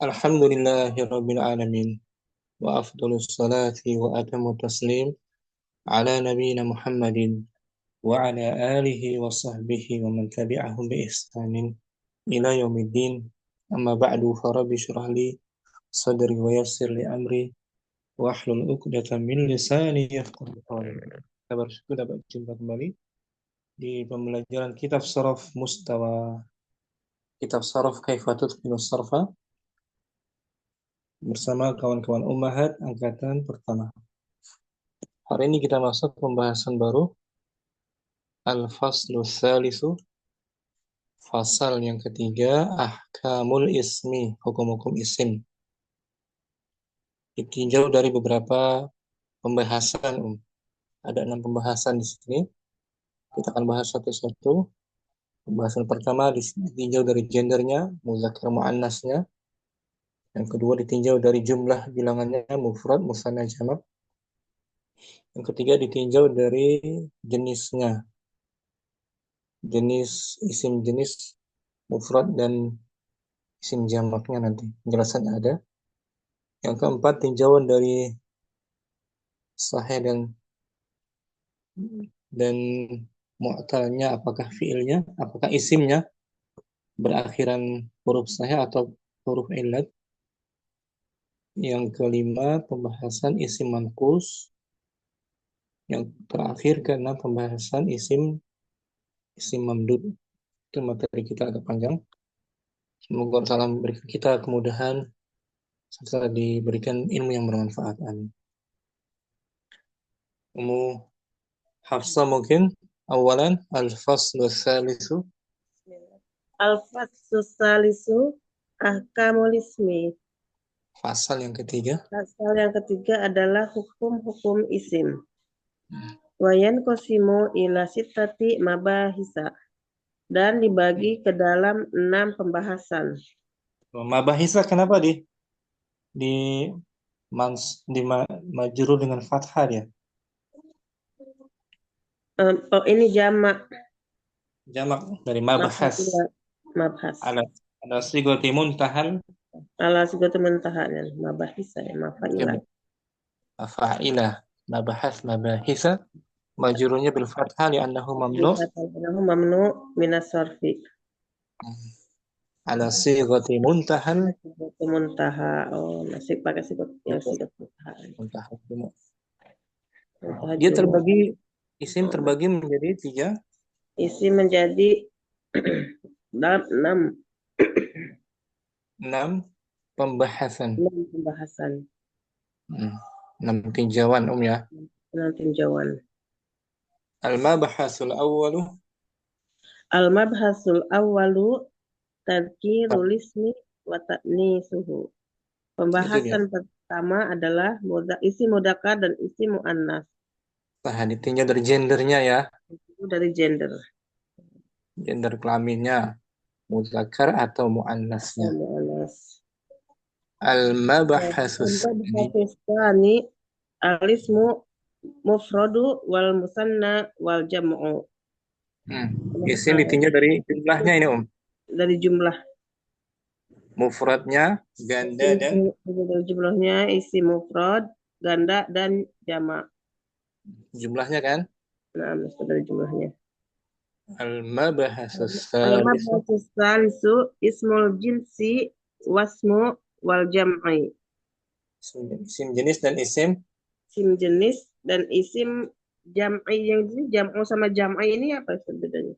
Alhamdulillahirabbil alamin wa afdhalus salati wa atamut taslim ala nabiyyina Muhammadin wa ala alihi wa sahbihi wa man tabi'ahum bi ihsanin ila yaumiddin. Amma ba'du, fa rabbi shrah li sadri wa yassir li amri wa hlul 'uqdatam min lisani yafqahu qawli. Kita bersyukur dapat jumpa kembali di pembelajaran kitab Sharaf Mustawa, kitab Sharaf Kaifa Tutqinu Sarfa bersama kawan-kawan Ummahat angkatan pertama. Hari ini kita masuk pembahasan baru, Al-Faslu Tsalitsu, fasal yang ketiga, Ahkamul Ismi, hukum-hukum isim. Ditinjau dari beberapa pembahasan. Ada 6 pembahasan di sini. Kita akan bahas satu-satu. Pembahasan pertama ditinjau dari gendernya, muzakkar muannasnya. Yang kedua ditinjau dari jumlah bilangannya, mufrad, musanna, jamak. Yang ketiga ditinjau dari jenisnya, jenis isim jenis mufrad dan isim jamaknya, nanti penjelasannya ada. Yang keempat tinjauan dari sahih dan mu'talnya, apakah fiilnya, apakah isimnya berakhiran huruf sahih atau huruf illat. Yang kelima pembahasan isim manqus. Yang terakhir karena pembahasan isim mamdud. Itu materi kita agak panjang. Semoga Allah memberikan kita kemudahan serta diberikan ilmu yang bermanfaat. Amin. Hafsah mungkin awalan al-faslu tsalitsu. Al-Faslu Tsalitsu Ahkamul Ismi. Fasal yang ketiga. Pasal yang ketiga adalah hukum-hukum isim. Wayan kosimu ila sittati mabahisa, dan dibagi ke dalam 6 pembahasan. Mabahisa kenapa majrur dengan fathah ya? Ini jamak. Jamak dari mabahas. Mabahas. Ada sigoti muntahal. Ala sigoti muntahal, mabahisa ya, mafa'ilah. Mafa'ilah, mabahas, mabahisa. Majrurnya bil fathah li'annahu mamnu. Mamnu minas sarfi. Ala sigoti muntahal. Muntaha. Oh, masih pakai sigoti yang sigoti muntahal. Dia terbagi, isim terbagi menjadi 3. Isim menjadi 6 pembahasan. 6 pembahasan. 6 tinjauan ya. 6 tinjauan. Al-mabhasul awwalu. Al-mabhasul awwalu tadhkirul ismi wa ta'nisuhu. Pembahasan pertama adalah isim mudzakkar dan isim muannas. Nah, ditinjau dari gendernya ya. Dari gender. Gender kelaminnya, mudzakkar atau muannasnya. Muannas. Al-mabhasus tsani al-ismu mufradu wal musanna wal jam'u. Isim ditinjau dari jumlahnya ini, Dari jumlah. Mufradnya, ganda dan dari jumlahnya isim mufrad, ganda dan jamak. Jumlahnya kan? Nah, dari jumlahnya. Al-mabhasus tsalitsu ismul jinsi wasmu wal jam'i. Isim jenis dan isim jenis dan isim jam'i. Yang ini jam'u sama jam'i ini apa bedanya?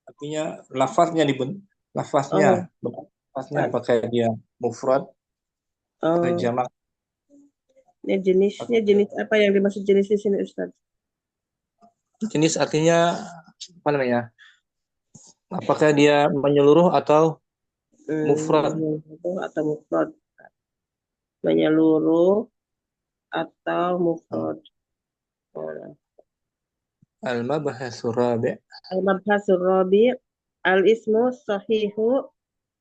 Artinya lafaznya apakah dia mufrad atau jamak? Ini jenisnya jenis apa yang dimaksud jenis di sini, Ustaz? Jenis artinya apa namanya? Apakah dia menyeluruh atau mufrad? Atau mufrad. Menyeluruh atau mufrad. Al-mabhasul rabi'. Al-mabhasul rabi' al-ismu sahihu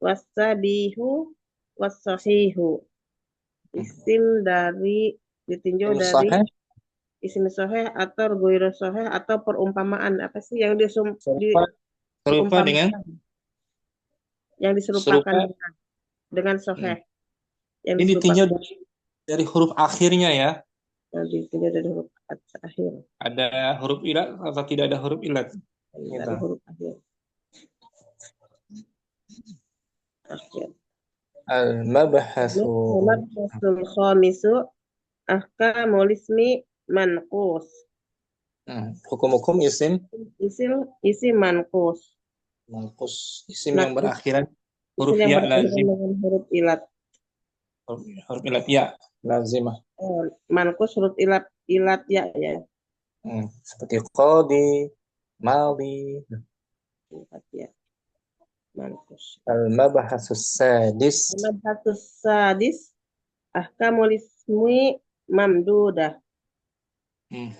was-sabihu was-sahihu. Isim dari ditinjau dari isim sahih atau ghairu sahih atau perumpamaan. Apa sih yang serupa dengan yang diserupakan dengan sahih? yang Ini ditinjau diserupakan. dari huruf akhirnya ya. Ditinjau dari huruf akhir. Ada huruf ilat atau tidak ada huruf ilat? Tidak Gitu. ada huruf akhir. Akhir. Al-mabhasu. Al-mabhasul khamisu ahkamul ismi manqus. Hukum-hukum isim Isim manqus. manqus, isim yang Nakus. berakhiran Isim huruf yang ya berakhiran lazim, dengan huruf ilat. huruf ilat ya lazimah. Manqus huruf ilat ya ya. Seperti qadi, maldi. Ilat ya. Manqus. Al-mabhasus sadis. Al-mabhasus sadis ahkamul ismi mamdudah.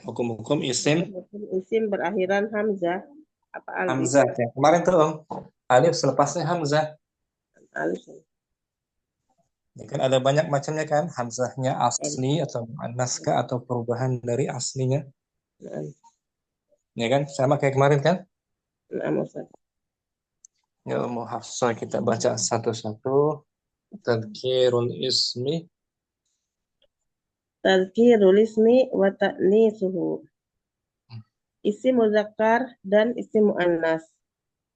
Hukum-hukum isim Isim berakhiran hamzah apa alif. hamzah ya. Kemarin tuh Om, alif selepasnya hamzah. Alif. Ya kan ada banyak macamnya kan, hamzahnya asli atau naskah atau perubahan dari aslinya. Nah, Ya kan, sama kayak kemarin kan? nah, Ustaz. Ya mau Hafsah kita baca satu-satu. Tadkirul ismi. Tazkirul ismi wa ta'nisuhu. Isim muzakkar dan isim muannas.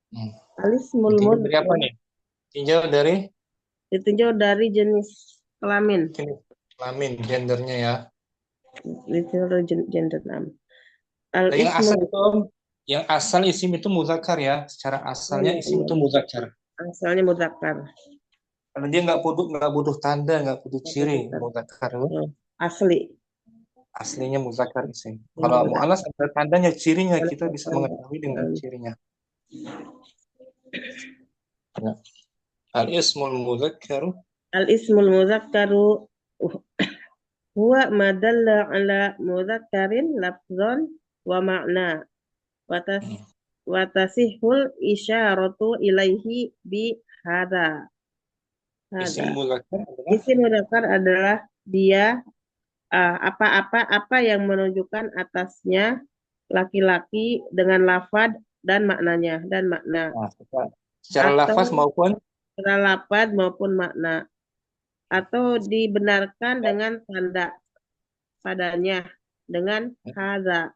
Hmm. Alismul Ditinjau dari apa mudzakkar nih? Tinjau dari ditinjau dari jenis kelamin. jenis kelamin, gendernya ya. Ditinjau dari gender nam. Al Nah, yang ismu asal itu Om, yang asal isim itu muzakkar ya. Secara asalnya iya, isim iya. itu muzakkar. Asalnya muzakkar. Karena dia nggak butuh tanda, nggak butuh ciri muzakkar itu. Asli. Aslinya muzakkar isim. Ini Kalau muannas muzakkar. ada tandanya, cirinya kita Ada bisa tanda. mengetahui dengan cirinya. Ya. Al ismul muzakkaru. Al ismul muzakkaru huwa ma dalla ala muzakkarin lafzan wa ma'na watas Hmm. watasihul isyaratu ilaihi bi hadza. Isim Hadza. muzakkar adalah Isim mudzakkar adalah dia apa-apa apa yang menunjukkan atasnya laki-laki dengan lafad dan maknanya dan makna nah, secara atau lafaz maupun secara lafad maupun makna atau dibenarkan dengan tanda padanya dengan hadza.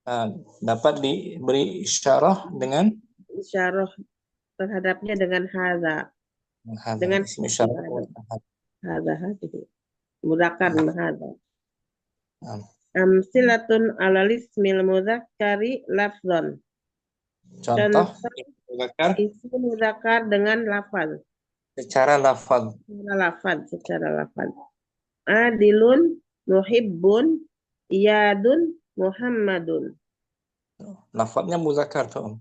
uh, dapat diberi isyarah dengan Isyarah terhadapnya dengan hadza hadza, dengan isim isyarah hadza hadza mudzakkar hadza. Nah, Amsilatun alal ismil mudzakkari lafzan. contoh Contoh isim muzakkar isim mudzakkar dengan lafaz. secara lafaz. Secara lafaz. Adilun, muhibbun, iyadun, Muhammadun. Lafaznya muzakkar tuh Om.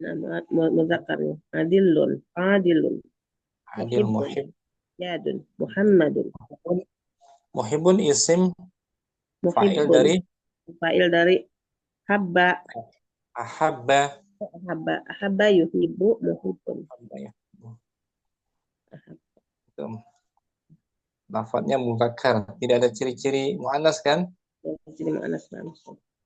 Nama mudzakarnya. Adilun, Adil muhibbun, muhib. iyadun, Muhammadun. Muhibun isim fa'il Muhibbun. dari Fa'il dari habba, ahabba. habba yuhibbu, muhibbun. Ya. Itu. Lafaznya muzakkar, tidak ada ciri-ciri muannas kan? Jadi makna selalu.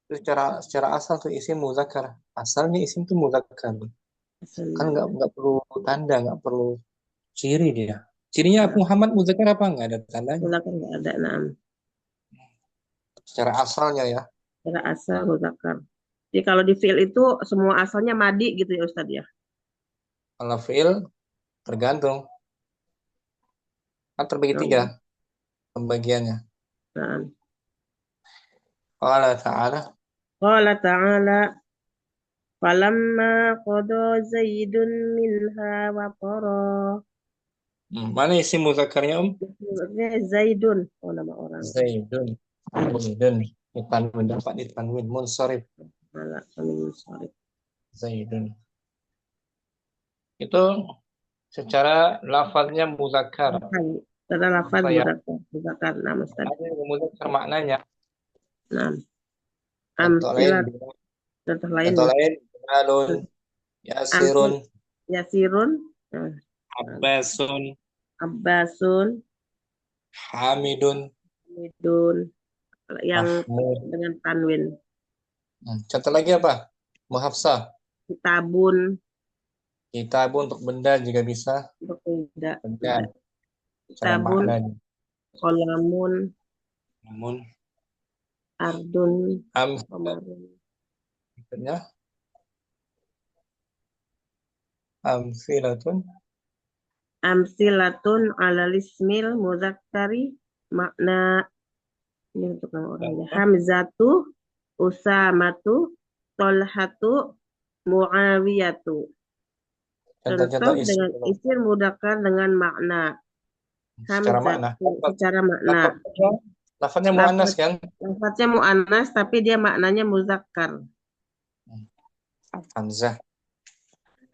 Itu secara asal tuh isim muzakkar. Asalnya isim tuh muzakkar. Kan Asalnya. nggak perlu tanda, nggak perlu ciri dia. Cirinya Nah, Muhammad muzakkar apa nggak ada tandanya? mudzakkar nggak ada naam. Secara asalnya ya. Secara asal mudzakkar. Jadi kalau di fi'il itu semua asalnya madi gitu ya Ustadz ya. Kalau fi'il tergantung. Kan terbagi tiga Nah, pembagiannya. nah. Qala ta'ala. Qala ta'ala falamma qada Zaidun minha wa qara. Mana isim muzakkarnya Om? Maksudnya Zaidun, oh nama orang. Zaidun. Zaidun. Ditanwin, dapat ditanwin. Munsharif. Malah kami sorry. Zaidun. Itu secara lafaznya muzakkar. Setelah lafaz Saya mudzakkar nama Ustaz. ada muzakkar maknanya. Nah, Contoh lain, amsilat contoh contoh lainnya. lain, Bilalun, Yasirun, Amsil Yasirun, nah, Abbasun, Abbasun, Hamidun, Midun, yang Mahmud. dengan tanwin. Contoh lagi apa? Muhafsah. Kitabun, Kitabun untuk benda juga bisa. untuk tidak Benda tidak. secara Kitabun, maknanya. Qalamun, Namun ardun, am qamarun. berikutnya amsilatun Amsilatun ala lismil muzakkari makna ini untuk nama orangnya. contoh Hamzatu, Usamatu, Tolhatu, Muawiyatu. Contoh contoh isim dengan dulu. isim mudzakkar dengan makna Secara makna. Hamzatu secara makna. Lafadznya, lafadznya muannas Lafaz, kan? lafaznya mu'annas tapi dia maknanya muzakkar. Hamzah.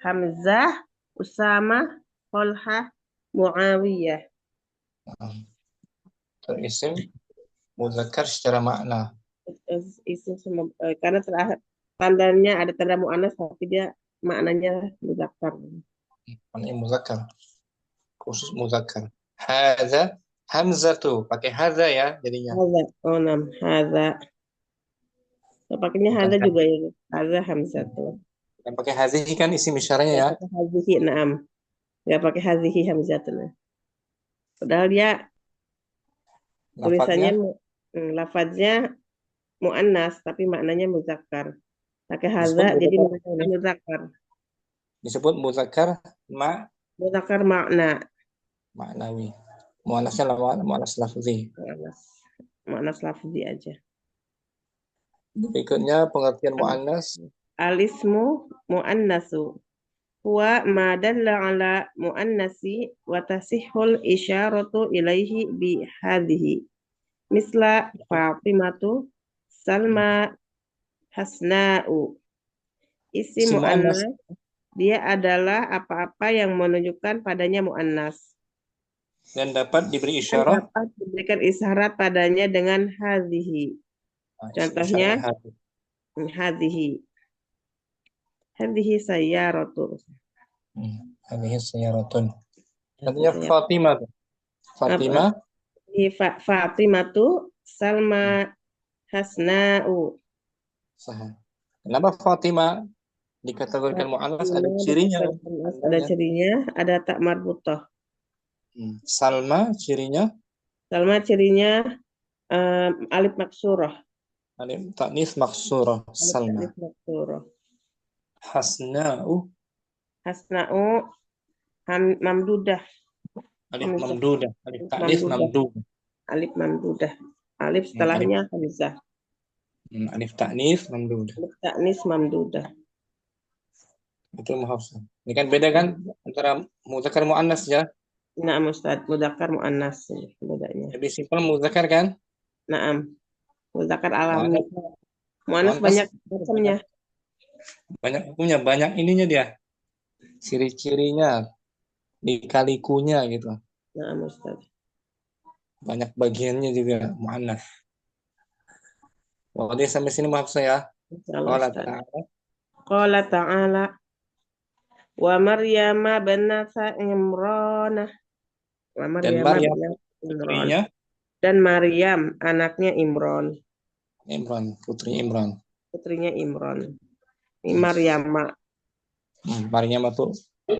Hamzah, Usamah, Tolhah, Muawiyah. Isim muzakkar secara makna. Isim semua karena terakhir tandanya ada tanda mu'annas tapi dia maknanya muzakkar. Maknanya muzakkar. Khusus muzakkar. Hadza hamzatu. Pakai hadza ya jadinya. Hadza, oh nam, hadza. Pakainya Bukan hadza hadza. juga ya. Hadza hamzatu. Bukan pakai hazihi kan isim isyaranya Gak ya. pakai hazihi, naam. Gak pakai hazihi hamzatun. Padahal dia tulisannya Lafadznya lafadznya mu'annas tapi maknanya muzakkar. Pakai hadza disebut jadi muzakkar maknanya ini. muzakkar. Disebut muzakkar Muzakkar makna. maknawi. Muannasnya muannas lafzi. Mu'annas. Mu'annas lafzi aja. Berikutnya pengertian muannas. Alismu mu'annasu. Huwa ma dalla ala mu'annasi wa tasihhul isyaratu ilaihi bi hadhihi. Misla Fatimatu, Salma, Hasna'u. Isim Isim muannas mu'annas, dia adalah apa-apa yang menunjukkan padanya mu'annas. dan dapat diberi Dan isyarah. dapat diberikan isyarat padanya dengan hadhihi. Contohnya, Isyarah hadis. hadhihi. Hadhihi sayyaratu. Hadhihi sayyaratun. Hadhihi Contohnya sayyaratu. Fatimah. Fatimah. Fatimatu, Salma, Hasna'u. Sah. Kenapa Fatimah dikategorikan mu'annas? Ada Fatimah cirinya. ada Tandanya. cirinya, ada tak marbutoh. Salma cirinya Salma cirinya alif maksurah. alif taknis maksurah. Alif Salma. alif maksurah. Hasna'u Hasna'u mamdudah. alif Hamzah. mamdudah. Alif taknis Mamdudah. mamdudah. Alif mamdudah. Alif Alif setelahnya hamzah. alif taknis mamdudah. Alif taknis mamdudah. Itu muhafsah. Ini kan beda kan antara muzakkar muannas ya. Naam Ustaz, mudzakkar muannas bedanya. Lebih simpel muzakkar kan? Naam, mudzakkar alami. Muannas Muannas muannas banyak macamnya. banyak hukumnya, banyak ininya dia. Ciri-cirinya, dikalikunya gitu. Naam Ustaz. Banyak bagiannya juga muannas. Oke, sampai sini maaf saya. Insyaallah Qala Ustaz. ta'ala. Qala ta'ala wa Maryama banata Imran. Wa Dan Maryama Maryam banata Imran. putrinya Dan Maryam anaknya Imran. Imran, putri Imran. Putrinya Imran. Ini Maryama. Maryam itu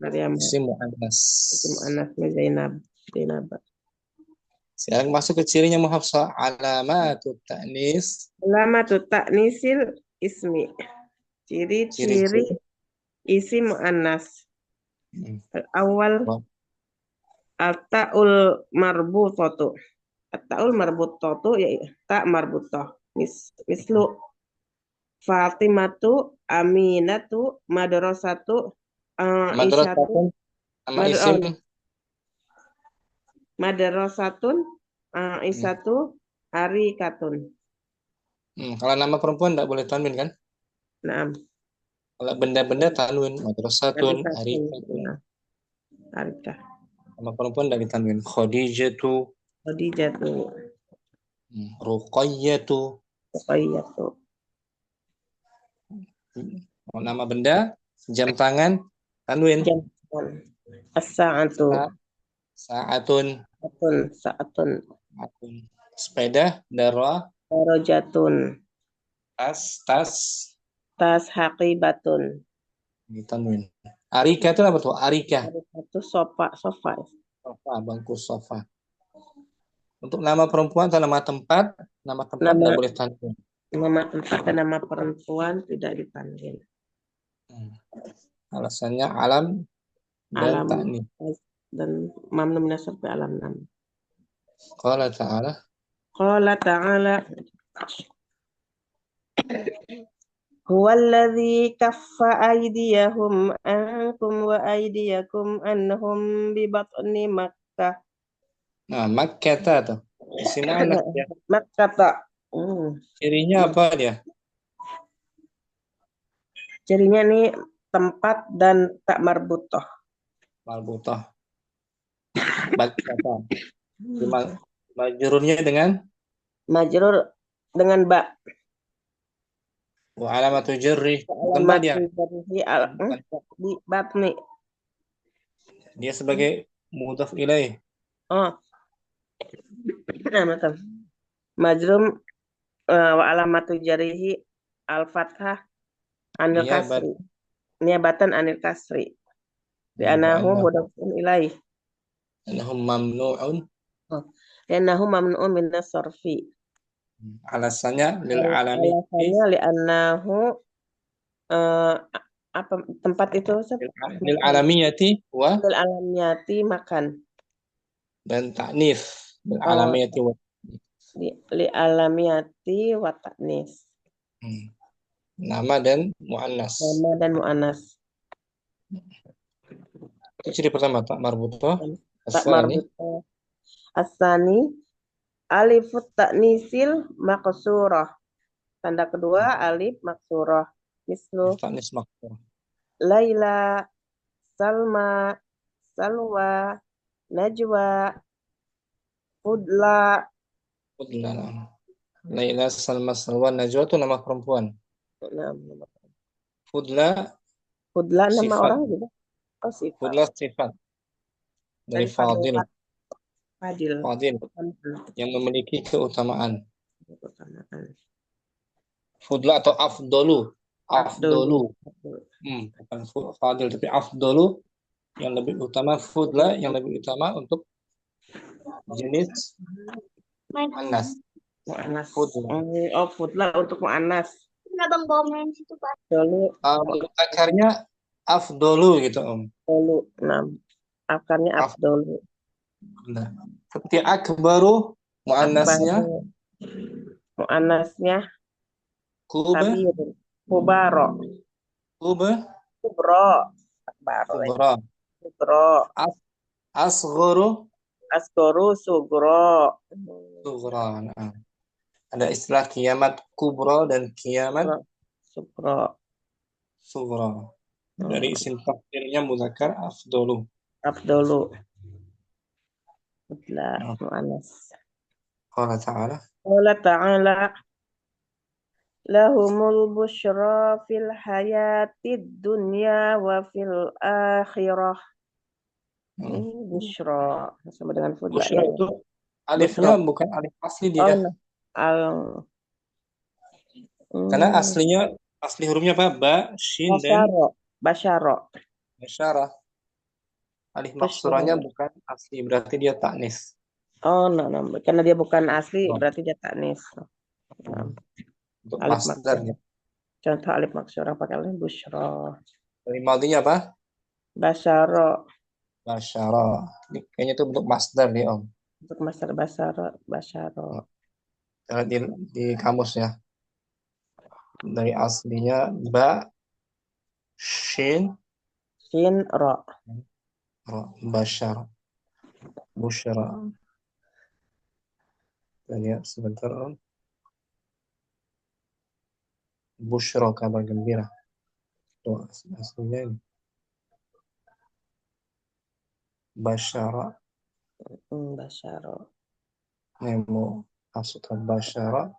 Maryam. isim muannas. Isim anaknya Zainab. Zainab. Sekarang masuk ke cirinya muhafsah. Alamatut ta'nis. Alamatut ta'nisil ismi. Ciri-ciri Ciri-ciri. isim muannas. Awal Wah, at-ta'ul marbutatu. At-ta'ul marbutatu ya tak marbutah. Mislu Fatimatu, Aminatu, Madrasatu, Aisyatu, madrasatun sama isim. Madrasatun, Aisyatu, Arikatun. Kalau nama perempuan tidak boleh tanwin kan? Naam. Kalau benda-benda tanwin. Madrasatun, Arikatun. Arikatun. Nah, Arikah. Nama perempuan tidak ditanwin. Khadijatu, Khadijatu, Ruqayyatu. Ruqayyatu. Nama benda, jam tangan, tanwin. Jam. As-sa'atu. Sa'atun. Sa'atun. Sepeda, darah, Darajatun. tas, Tas haqibatun. ditanwin. Arika itu apa tuh? Arika. Arikatu sofa. Sofa, bangku sofa. Untuk nama perempuan atau nama tempat Nama tidak boleh tanwin. nama tempat dan nama perempuan tidak dipanggil. Alasannya alam dan Alam ta'nits. dan mamnu minas sarfi alam nam. Qala ta'ala. Qala ta'ala huwallazi kaffa aydiyahum ankum wa aydiyakum annahum bi batni Makkah. Nah, Makkah tuh. Isim anak ya. Makkah tak. Hmm. Cirinya apa dia? Cirinya nih tempat dan tak marbutah. Marbutah. Makkah. Majrurnya dengan Majrur dengan ba. wa alamatu jarri. Bukan ba Alamat dia. Bukan. di batni. Dia sebagai mudhaf ilaih. Oh, nah, macam majrum wa alamatu jarihi al-fathah anil Iya, kasri. Niabatan anil kasri. Di anahu mudafun ilaih. annahum mamnu'un. Oh. Di anahu mamnu'un minas sarfi. Alasannya lil alami. Alasannya li anahu apa tempat itu Lil alamiyati wa lil alamiyati makan. dan ta'nif. Lil Oh, alamiyati wa. li alamiyati wa ta'nis. Nama dan muannas. Nama dan mu'anas. Itu ciri pertama, tak marbutah. Tak Asani. marbutah. Asani alifut ta'nisil maqsurah. Tanda kedua alif maksurah. Mislu Ta'nis maksur. Laila, Salma, Salwa, Najwa, Fudla. Fudla. Laila, Salma, Salwa, Najwa itu nama perempuan. Fudla Fudla nama sifat. orang juga. Oh, sifat. Fudla sifat dari Fadil. Fadil. Fadil yang memiliki keutamaan. Fudla atau afdolu. Afdolu. Bukan Fadil tapi afdolu yang lebih utama. Fudla yang lebih utama untuk jenis muannas. Fudla. Oh, Fudla untuk muannas. Abang bawa main situ, Pak. Dulu. Akarnya afdolu gitu, Om. Dulu. Nah, akarnya afdolu. Nah, seperti akbaru muannasnya. Muannasnya Kuba. Kubaro. Kuba. Kubro. Kubra. Kubro. Asgharu. Asgoru sugro. Sughra. Nah. Ada istilah kiamat kubra dan kiamat sugro. Sughra. Dari isim takdirnya muzakkar afdolu. Afdolu. Mu'annas. Qala ta'ala. Qala ta'ala. Lahumul busyra fil hayatid dunya wa fil akhirah. Ini busyra sama dengan fudla Busyra ya. itu alifnya bukan alif asli dia. Karena asli hurufnya apa? Ba, shin dan basyara. basyara. Alif maksuranya bukan asli, berarti dia ta'nis. Oh, karena dia bukan asli berarti dia ta'nis. Untuk masdarnya. Contoh alif maksurah pakai alif busyra. Dari madinya apa? Basyara. Basyara. Kayaknya itu bentuk masdar nih, Om. Untuk masdar basyara. Di kamus ya. Dari aslinya ba, shin, ro. Basyara. Busyra. Kita lihat sebentar, Om. Busyra, kabar gembira. Tuh, aslinya ini. Basyara. Basyara. Ini mau masuk ke basyara.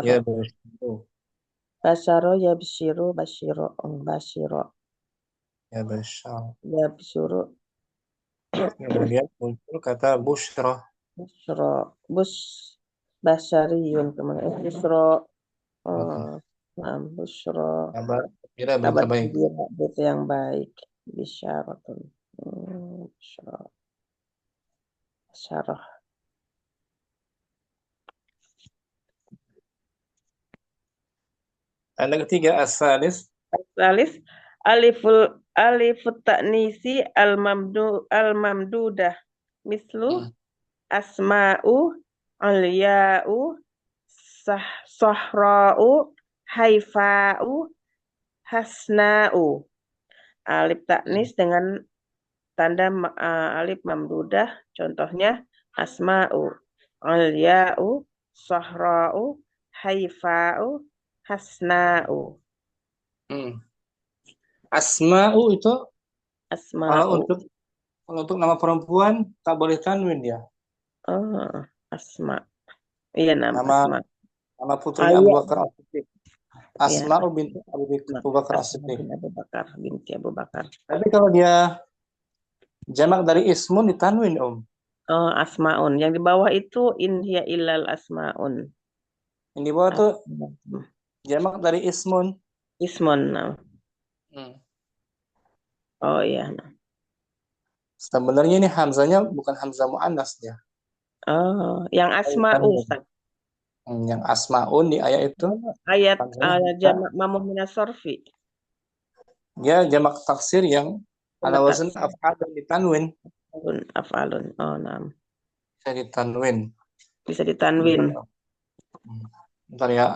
Ya besyiru. Basyara ya besyiru, basyiro. Basyiro. Ya basyara. Ya besyiru. Kemudian muncul kata busyra. Busyra. Basyariyun kemana? Busyra. Busyra. Kabar gembira, berita baik. Berita yang baik. Bisyaratun. Busyra. Basyarah. Ada ketiga asalis. Asalis alifut ta'nisi al mamdudah mislu asma'u alya'u sahra'u haifa'u hasna'u. Alif taknis dengan tanda alif mamdudah, contohnya asma'u alya'u sahra'u haifa'u hasna'u. Asma'u itu kalau Asma'u. untuk nama perempuan tak boleh tanwin ya. Oh, asma. Iya, Nama asma. nama putrinya Abu Iya, Bakar As-Siddiq. iya. Asma'u binti Abu Bakar Asma As-Siddiq. bin Abu Bakar, binti Abu Bakar. Tapi kalau dia jamak dari ismun ditanwin, Om. Oh, asmaun. Yang di bawah itu in hiya illal asmaun. Yang di bawah tuh Asma. jamak dari ismun. Ismun. Nah. Oh iya. Sebenarnya ini hamzanya bukan hamzah muannas ya. Oh, yang asma'u, Tanwin. Ustaz. Yang asmaun di ayat itu Ayat hamzanya jamak mamum minas sorfi. dia jamak taksir yang ala Jamak wazn taksir. af'al ditanwin. Af'alun. Oh, nah. Bisa ditanwin. Bisa ditanwin. Bentar ya.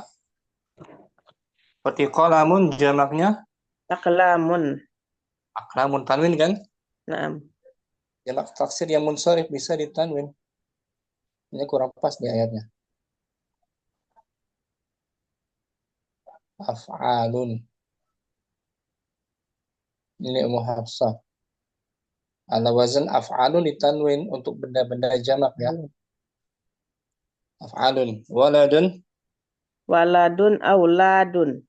Seperti qalamun jamaknya Taklamun. aklamun tanwin kan? Nah. Jamak taksir yang munsharif bisa ditanwin. Ini kurang pas di ayatnya. Af'alun. Ini Ummu Hafsah. Ala wazn af'alun ditanwin untuk benda-benda jamak ya. Af'alun. Waladun. Waladun auladun.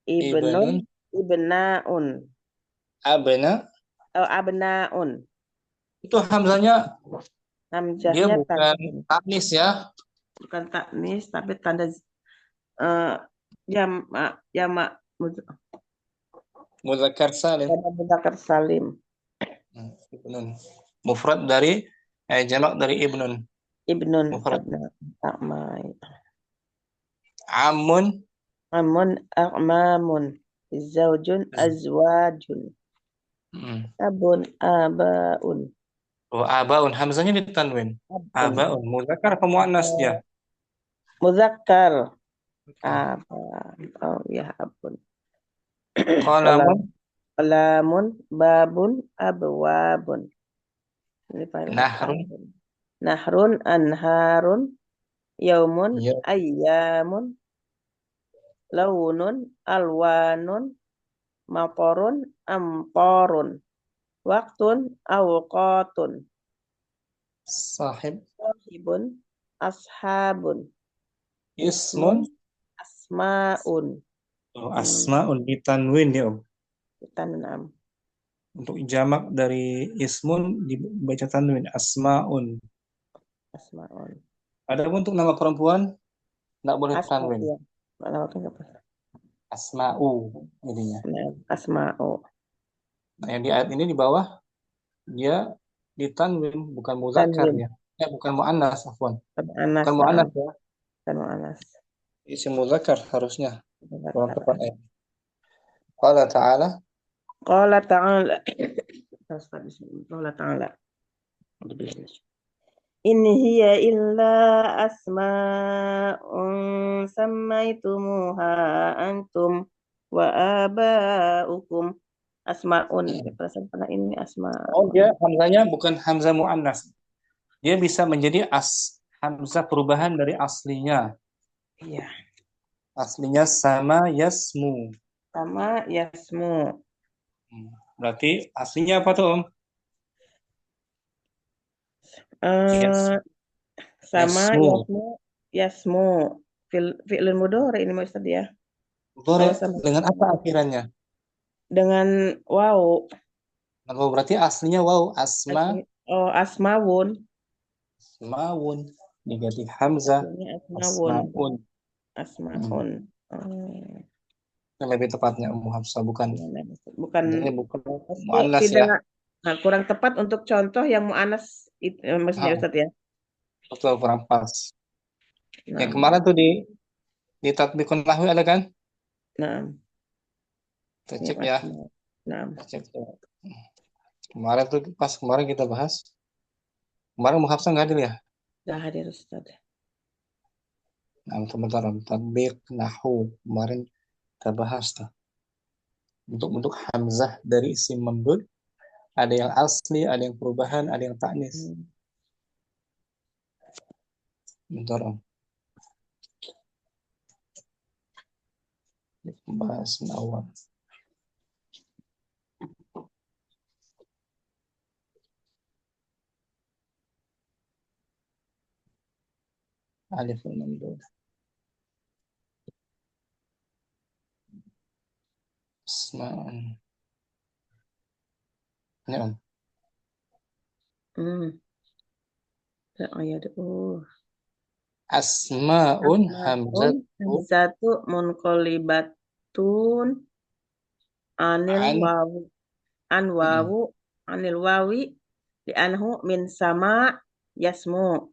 Ibnun Ibnun. ibnaun. Abna. Oh, abnaun. Itu hamzanya dia Hamzahnya bukan taknis ya. bukan taknis tapi tanda jamak jamak Muzakkar salim. tanda mudzakkar salim. Ibnun. Mufrad dari jamak dari ibnun. Ibnun Mufrad. akmai. Amun. Amun akmamun. Zaujun azwajun. Abun abaun. Oh, abaun hamzanya ditanwin. Abaun muzakkar apa muannas dia? Muzakkar. Aba. Oh ya abun. Qalamun. Qalamun babun abwabun. Ini Nahrun. Nahrun anharun yaumun Ya. ayyamun launun alwanun matorun amtorun waktun awqatun Sahib. sahibun ashabun Ismun. asmaun. Oh, asmaun ditanwin ya Om. Tanam. Untuk jamak dari ismun dibaca tanwin asmaun. Asmaun. Ada untuk nama perempuan tidak boleh tanwin. Ya. Asma'u jadinya. Asma'u. Nah, yang di ayat ini di bawah dia ditanwin bukan muzakkar ya. Bukan muannas afwan. Bukan muannas ya. Bukan muannas. Isim muzakkar harusnya. Kurang tepat ayat. Qala ta'ala. Qala ta'ala. Qala ta'ala. In hiya illa asma'un sammaitumuha antum wa aba'ukum. Asma'un. Perasaan pernah ini asma'un. Oh, dia hamzanya bukan hamzah muannas. Dia bisa menjadi hamzah perubahan dari aslinya. Iya. Aslinya sama yasmu. Sama yasmu. Berarti aslinya apa tuh Om? Sama yasmu fi'lun mudhari ini Ustaz ya. Mudhari dengan apa akhirannya? Dengan waw. Oh, berarti aslinya waw, asma. Oh, asmawun. Asmawun diganti hamzah. Asmaun. Asmaun. Lebih tepatnya Ummu Hafsah bukan muannas ya. Nah, kurang tepat untuk contoh yang muannas maksudnya Ustaz ya. Betul, kurang pas. Yang kemarin tuh di tatbiqun nahwi ada kan? Naam. Kita Mim cek ya. asma. Naam. Kita cek ya. Kemarin tuh pas kemarin kita bahas. Kemarin Muhafsah nggak hadir ya? Dah hadir Ustaz. Nah, sebentar. Tatbik, Nahu. Kemarin kita bahas tuh. Bentuk-bentuk hamzah dari isim mamdud. Ada yang asli, ada yang perubahan, ada yang ta'nis. Bentar Om. Bahas awal. Alif mamdud. Asma'un. Ini Om. Ayat Asma'un Asmaun hamzatu hamzatu munqalibatun anil an wawu mm, anil wawi di anhu min sama yasmu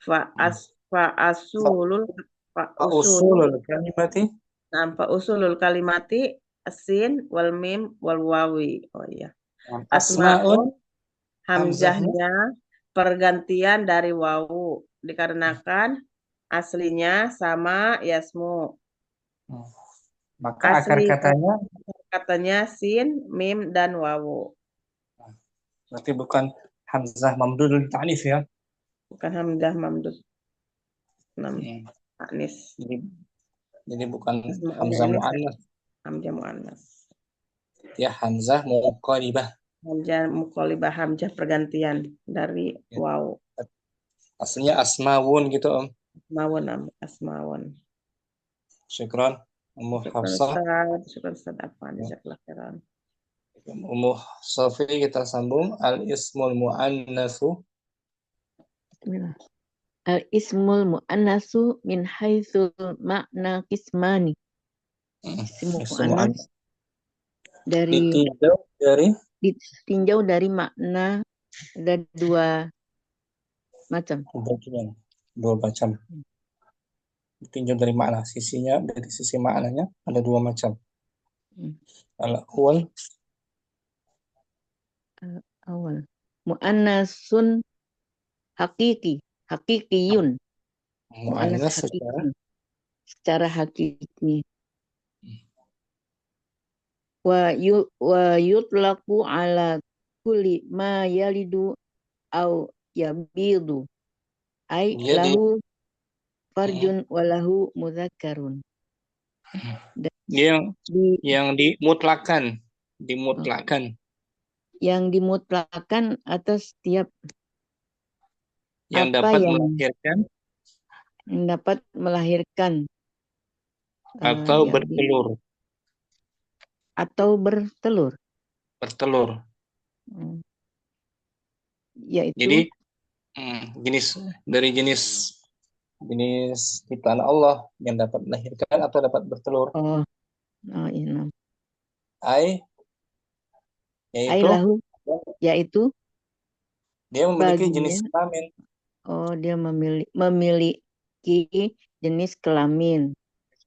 fa mm. as fa fa, asulul fa fa usulul usulul kalimati fa usulul kalimati asin wal mim wal wawi. Oh iya. asma'un Asmaun hamzahnya hamzahnya pergantian dari wawu dikarenakan aslinya sama yasmu. mm. Maka akar Asli katanya katanya sin, mim, dan wawu. berarti bukan hamzah mamdudul ta'nif ya. Bukan hamzah mamdud. Mm. Anis. Jadi jadi bukan Asma'unya hamzah ini muannas, hamzah muannas. ya hamzah muqaribah. Hamzah muqalibah hamzah pergantian dari Ya. wawu. Aslinya asmawun gitu Om. Asmawun, asmawun. Syukran Ummu Syukran Hafsah. Ustaz. Syukran Ustaz Afwan. Ya. Jazakallah khairan. Ummu Sofi kita sambung al ismul muannasu. Bismillah. Al-ismul mu'annasu min haitsul makna kismani. Isim Ismul mu'annas muannas dari ditinjau dari ditinjau dari makna ada dua macam. bagian dua macam. Ditinjau dari makna sisinya, dari sisi maknanya ada dua macam. Al-awwal Awal. Mu'annasun hakikiyun. Mu'annas muannas secara secara hakiki. Wa yutlaqu ala kulli ma yalidu au yabidu. Ai dia di lahu farjun walahu mudzakarun. Dan dia di yang dimutlakan yang dimutlakan atas setiap yang apa dapat yang dapat melahirkan atau ya, bertelur bertelur. Hmm. Yaitu jadi jenis dari jenis ciptaan Allah yang dapat melahirkan atau dapat bertelur ini ai ai yaitu lahu yaitu dia memiliki baginya jenis kelamin dia memiliki jenis kelamin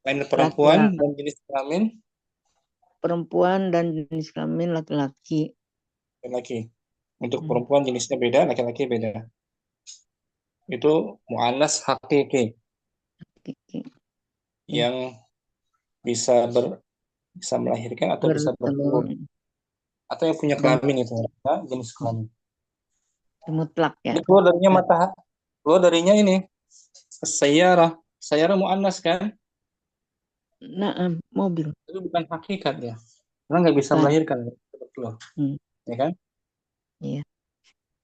selain perempuan laki-laki, dan jenis kelamin perempuan dan jenis kelamin laki-laki. laki. Untuk perempuan jenisnya beda, laki-laki beda. Itu mu'annas hakiki yang bisa melahirkan atau bisa bertelur atau yang punya kelamin itu jenis kelamin. Mutlak ya. Ini keluar darinya ini sayyarah mu'annas kan? Nah, mobil. Itu bukan hakikat ya. Karena nggak bisa melahirkan bertelur. Ya kan? Iya.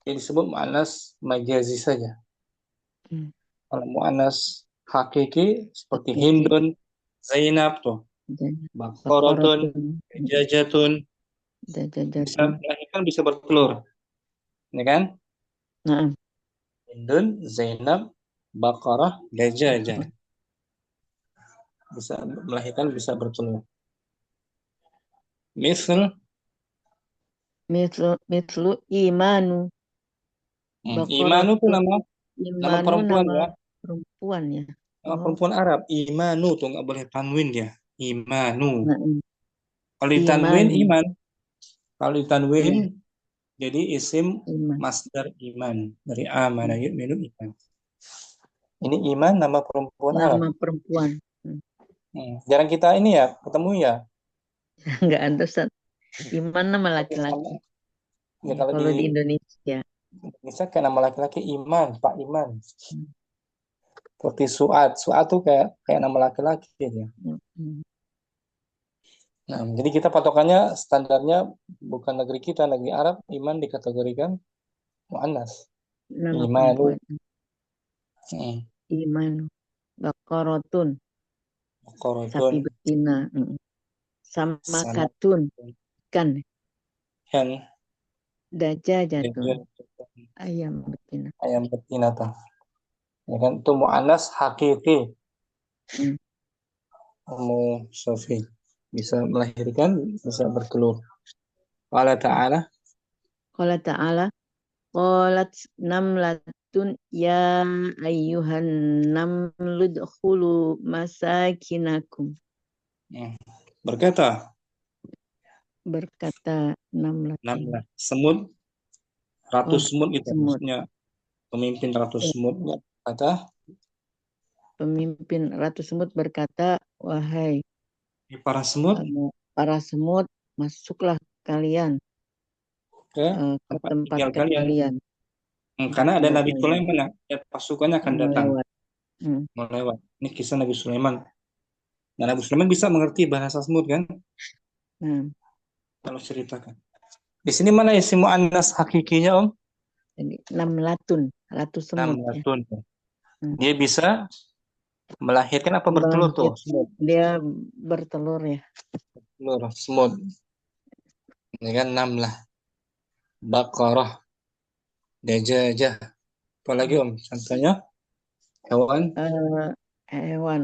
Jadi disebut mu'annas majazi saja. Kalau mu'annas hakiki seperti Hindun, Zainab tuh, Baqaratun, Dajajatun bisa melahirkan, bisa bertelur, ya kan? Hindun, Zainab, Baqarah, Dajajah bisa melahirkan, bisa bertelur. Mislu imanu. Imanu itu nama perempuan ya. Perempuan ya. Nama perempuan Arab. Imanu tuh nggak boleh tanwin dia. Imanu. Na'am. Kalau ditanwin Imanu. iman. Kalau ditanwin Iya, jadi isim iman. masdar iman dari amana yu'minu iman. Ini iman nama perempuan Arab. Nama perempuan. Jarang kita ini ya ketemu ya. Enggak ada Ustaz. Iman nama Tapi laki-laki. sama- Ya, Ya, kalau kalau di di Indonesia. Indonesia kayak nama laki-laki Iman, Pak Iman. Hmm. Seperti Suad. Suad tuh kayak nama laki-laki ya. Hmm. Nah, jadi kita patokannya standarnya bukan negeri kita, negeri Arab, iman dikategorikan muannas. Nama Imanu. perempuan. Hmm. Imanu. Bakorotun. Sapi Korotun. betina. Sama Sama katun. Ikan. hen. Dajajatun. Dengan Ayam betina. ayam betina tuh. Ya kan, itu muannas hakiki. Hmm. Ummu Sofi. Bisa melahirkan, bisa bertelur. Allah Ta'ala. Qala ta'ala. Qalat namlatun ya ayyuhan namludkhulu masakinakum. Berkata, Berkata namlatun. namlah. Semut, ratu Oh, semut itu. semut. Maksudnya pemimpin ratu semutnya. Kata, Pemimpin Ratu Semut berkata, wahai para semut para semut, masuklah kalian ke ke tempat tempat tinggal kalian. kalian. Karena ada Tinggal Nabi kalian. Sulaiman ya, pasukannya akan datang Melewat. melewat. Ini kisah Nabi Sulaiman. Dan Nabi Sulaiman bisa mengerti bahasa semut kan? Kalau ceritakan. Di sini mana isim muannas hakikinya Om? Jadi, namlatun, ratu semut ya. Namlatun. Dia bisa melahirkan apa bertelur tuh? Semut. Dia bertelur ya. Telur semut. Ini kan namlah. Baqarah. Dajajah. Apalagi Om? Contohnya hewan. Hewan.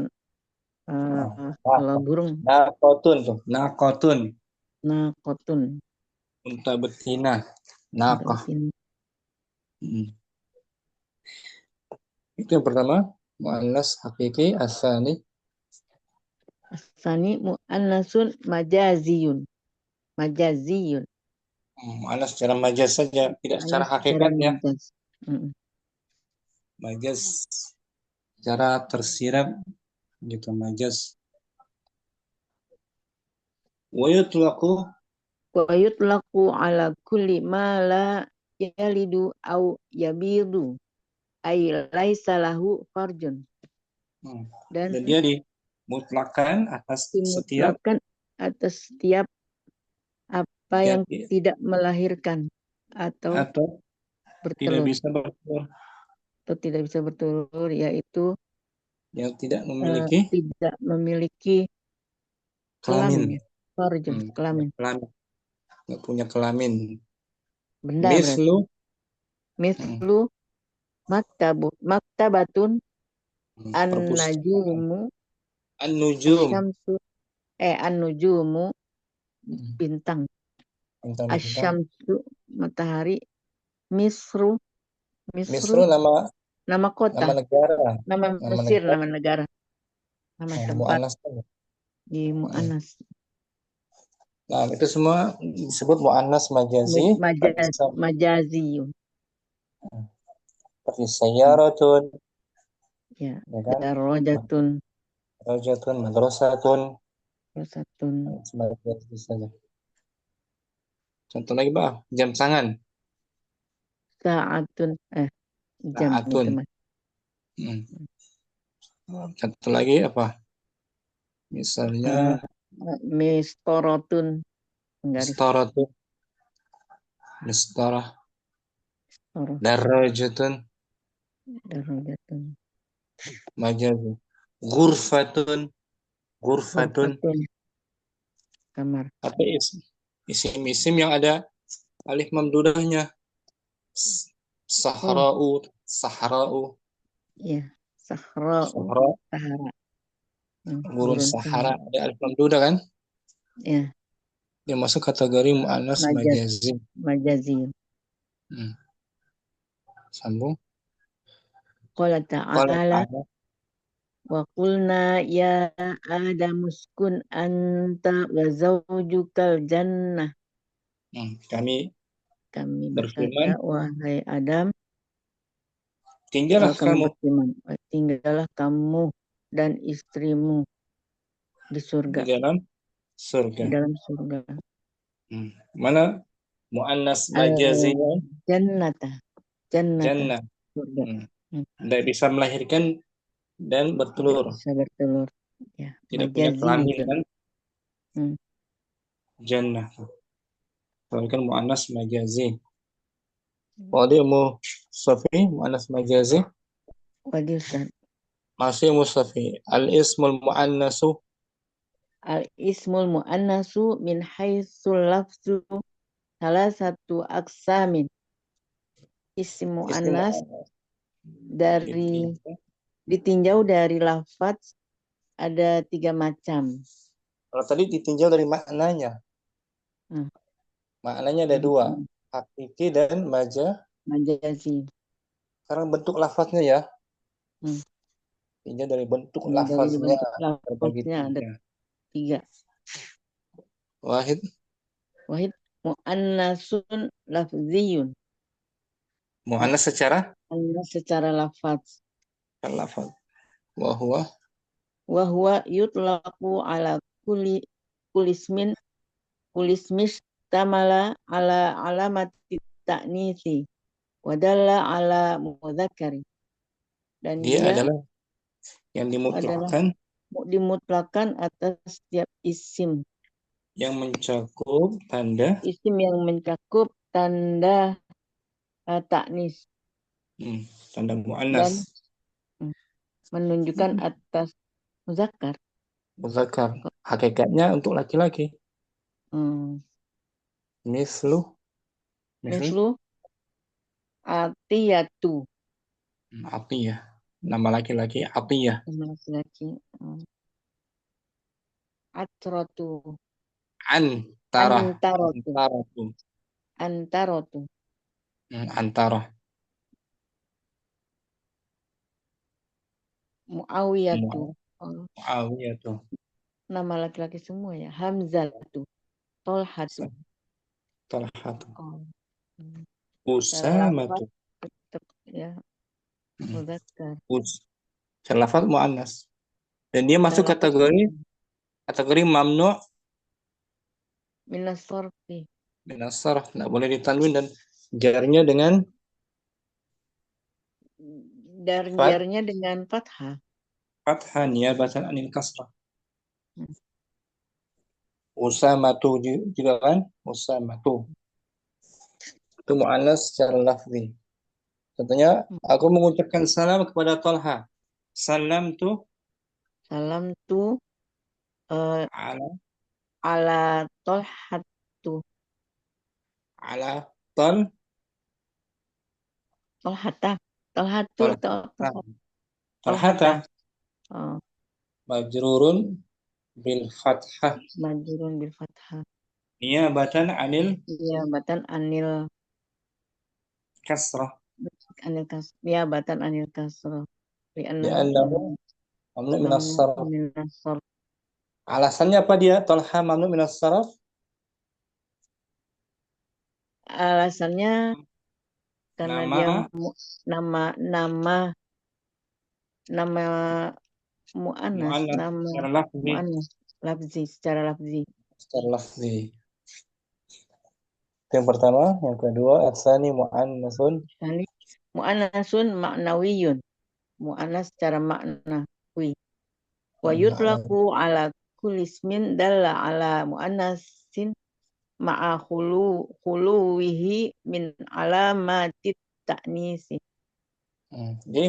Kalau burung, Nakotun tuh. Nakotun. nakotun. Unta betina. Nakah. Itu yang pertama. Muannas hakiki asani. Asani mu'annasun majaziyun. Majaziyun. Muannas secara majaz saja, tidak secara Mu'annas secara hakikat ya. majaz. Majaz secara tersirat gitu majaz. Wa yutlaqu Wa yutlaqu ala kulli ma la yalidu au yabidu ay laisa lahu farjun. Dan dia dimutlakan atas setiap Dimutlakan atas setiap apa yang tidak melahirkan atau tidak bertelur. bisa bertelur. Atau tidak bisa bertelur, yaitu yang tidak memiliki kelamin. Farjun, kelamin. Nggak punya kelamin. Benda berarti. Mislu maktabatun an-najumu asyamsu an-nujumu bintang. Asyamsu matahari. Misru nama kota. Nama negara. Nama Mesir, nama negara. Nama tempat. Di mu'annas. Nah, itu semua disebut mu'annas majazi. Majaziyun. Seperti sayyaratun. Ya, darajatun. Darajatun, madrasatun. Madrasatun. Saja. Contoh lagi, Pak. Jam tangan. Sa'atun. Jam itu mas. Contoh lagi apa? Misalnya mistorotun. Mistoratun. Mistorah. Darajatun. Majazi. Ghurfatun. Kamar. Apa isim yang ada alif mamdudahnya? Sahra'u. Iya, Sahara. Gurun Sahara ada alif mamdudah kan? Iya. Dia masuk kategori mu'annas majazi. Sambung. Qala ta'ala Wa qulna ya Adam uskun anta wa zawjukal jannah. Kami Kami berfirman, berkata, wahai Adam, tinggallah kami kamu berfirman, tinggallah kamu dan istrimu di di surga, dalam di surga. dalam surga. Mana muannas Al majazinya? jannata, jannata, Jannah. surga. Tidak bisa melahirkan dan Tidak bertelur. bisa bertelur. Ya, Tidak punya majazi kelamin juga. kan? Jannah. Kalau kan muannas majazi. Wadi Mustafi muannas majazi. Wadi Ustaz. Masih Mustafi. Al-ismul muannasu. Al-ismul mu'annasu min haitsul lafzu salah satu aksamin. Isim Ismul mu'annas muannas. dari ditinjau dari lafaz ada 3 macam. Kalau tadi ditinjau dari maknanya. Maknanya ada 2. Hakiki dan Majazi. Sekarang bentuk lafaznya ya. Tinjau dari bentuk Dari lafaznya. bentuk Terbagi lafaznya ada 3. Wahid Mu'annasun lafziyun. muannas secara Mu'annas secara lafaz. lafaz. Wa Huwa yutlaqu ala kulismis tamala ala alamati ta'nisi wadalla ala mudzakkari. Dan dia dia adalah yang adalah dimutlakan atas setiap isim. Yang mencakup tanda Isim yang mencakup tanda ta'nis. Tanda Dan muannas. menunjukkan atas muzakkar. Muzakkar. Hakikatnya untuk laki-laki. Mislu atiyatu. Atiyah. Nama laki-laki Atiyah. Nama laki-laki. Atrotu. Antarotu. Antara. Muawiyatu. Muawiyatu. Nama laki-laki semua ya. Hamzatu. Tolhatu. Usamatu. Ya. Muzakkar. Secara lafaz muannas. Dan dia masuk kategori mamnu minas sarfi. Minas sarf. Tidak boleh ditanwin dan jarnya dengan jarnya dengan fathah. Fathah niyabatan anil kasrah. Usamatu juga kan? Usamatu. Itu mu'annas secara lafzi. Contohnya, aku mengucapkan salam kepada Talha. Salam tu ala Talhatu. Ala Talhata. Majrurun bil fathah. Niyabatan anil kasrah. Niyabatan anil kasrah. Li'annahu mamnu minas sarf. Alasannya apa dia? Talha mamnu minas sarf? Alasannya karena dia nama mu'annas, secara lafzi. Itu yang pertama, yang kedua asani mu'annasun ma'nawiyun. Mu'annas secara maknawi. Wa yutlaqu ala kulli ismin dalla ala mu'annasin ma'a khuluwihi min alamatit ta'nisi. Jadi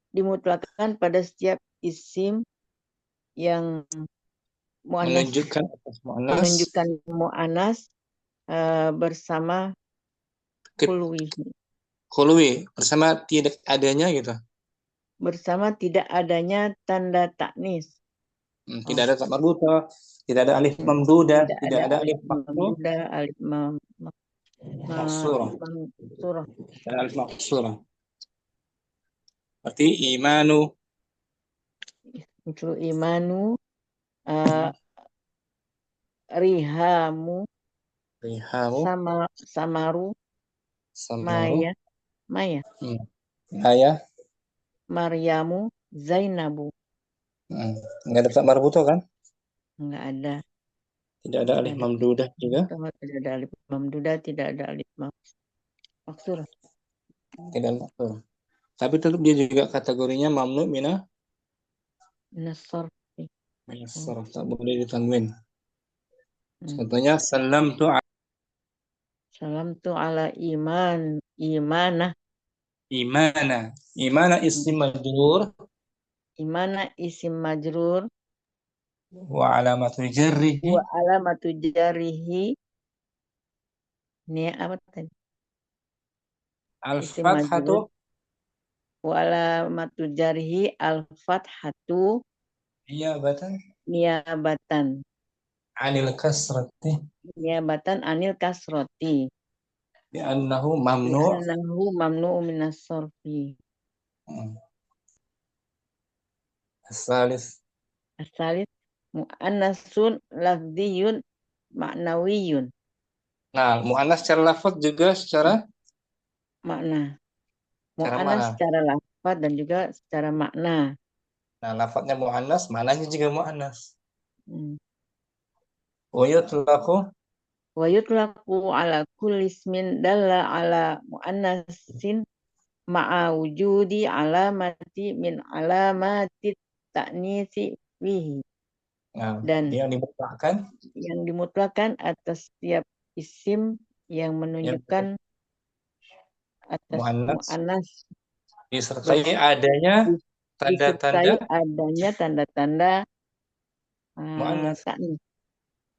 dimutlakan pada setiap isim yang menunjukkan mu'annas bersama khuluwi bersama tidak adanya gitu. Bersama tidak adanya tanda taknis. Tidak ada tak marbuta, tidak ada alif mamduda, tidak ada alif mamduda, alif maqsurah. Tidak ada alif maqsurah. Berarti imanu Mislu imanu, rihamu, Rihamu. samaru, Samaru. Maya, Ayah. Maryamu, Zainabu. Nggak ada tak marbuto kan? Enggak ada. Tidak ada alif mamdudah juga. Tidak ada alif mamdudah, tidak ada alif maksur. Tidak ada maksur. Tapi tetap dia juga kategorinya mamnu mina Nasor. sarf, tak boleh ditanwin. Contohnya salam tu ala imanah. Imana isim majrur Imana isim majrur wa alamatu jarrihi. wa alamatu jarihi. Ini apa tadi? Isim Al-fathatu. majrur wa alamatu jarihi al-fathatu Niyabatan niabatan anil kasrati. niabatan anil kasroti. Li'annahu mamnu. Li'annahu mamnu'u minas sorfi. Asalis. Asalis mu'annasun lafdiyun maknawiyun. Nah, mu'annas secara lafaz juga secara Makna. Cara Mu'annas mana? secara lafaz dan juga secara makna. Nah, lafaznya mu'annas, maknanya juga mu'annas. Wa yutlaqu ala kulli ismin dalla ala mu'annasin ma'a wujudi alamati min alamati ta'nisi fihi. Dan yang dimutlakan atas setiap isim yang menunjukkan atas mu'annas disertai adanya tanda-tanda mu'annas.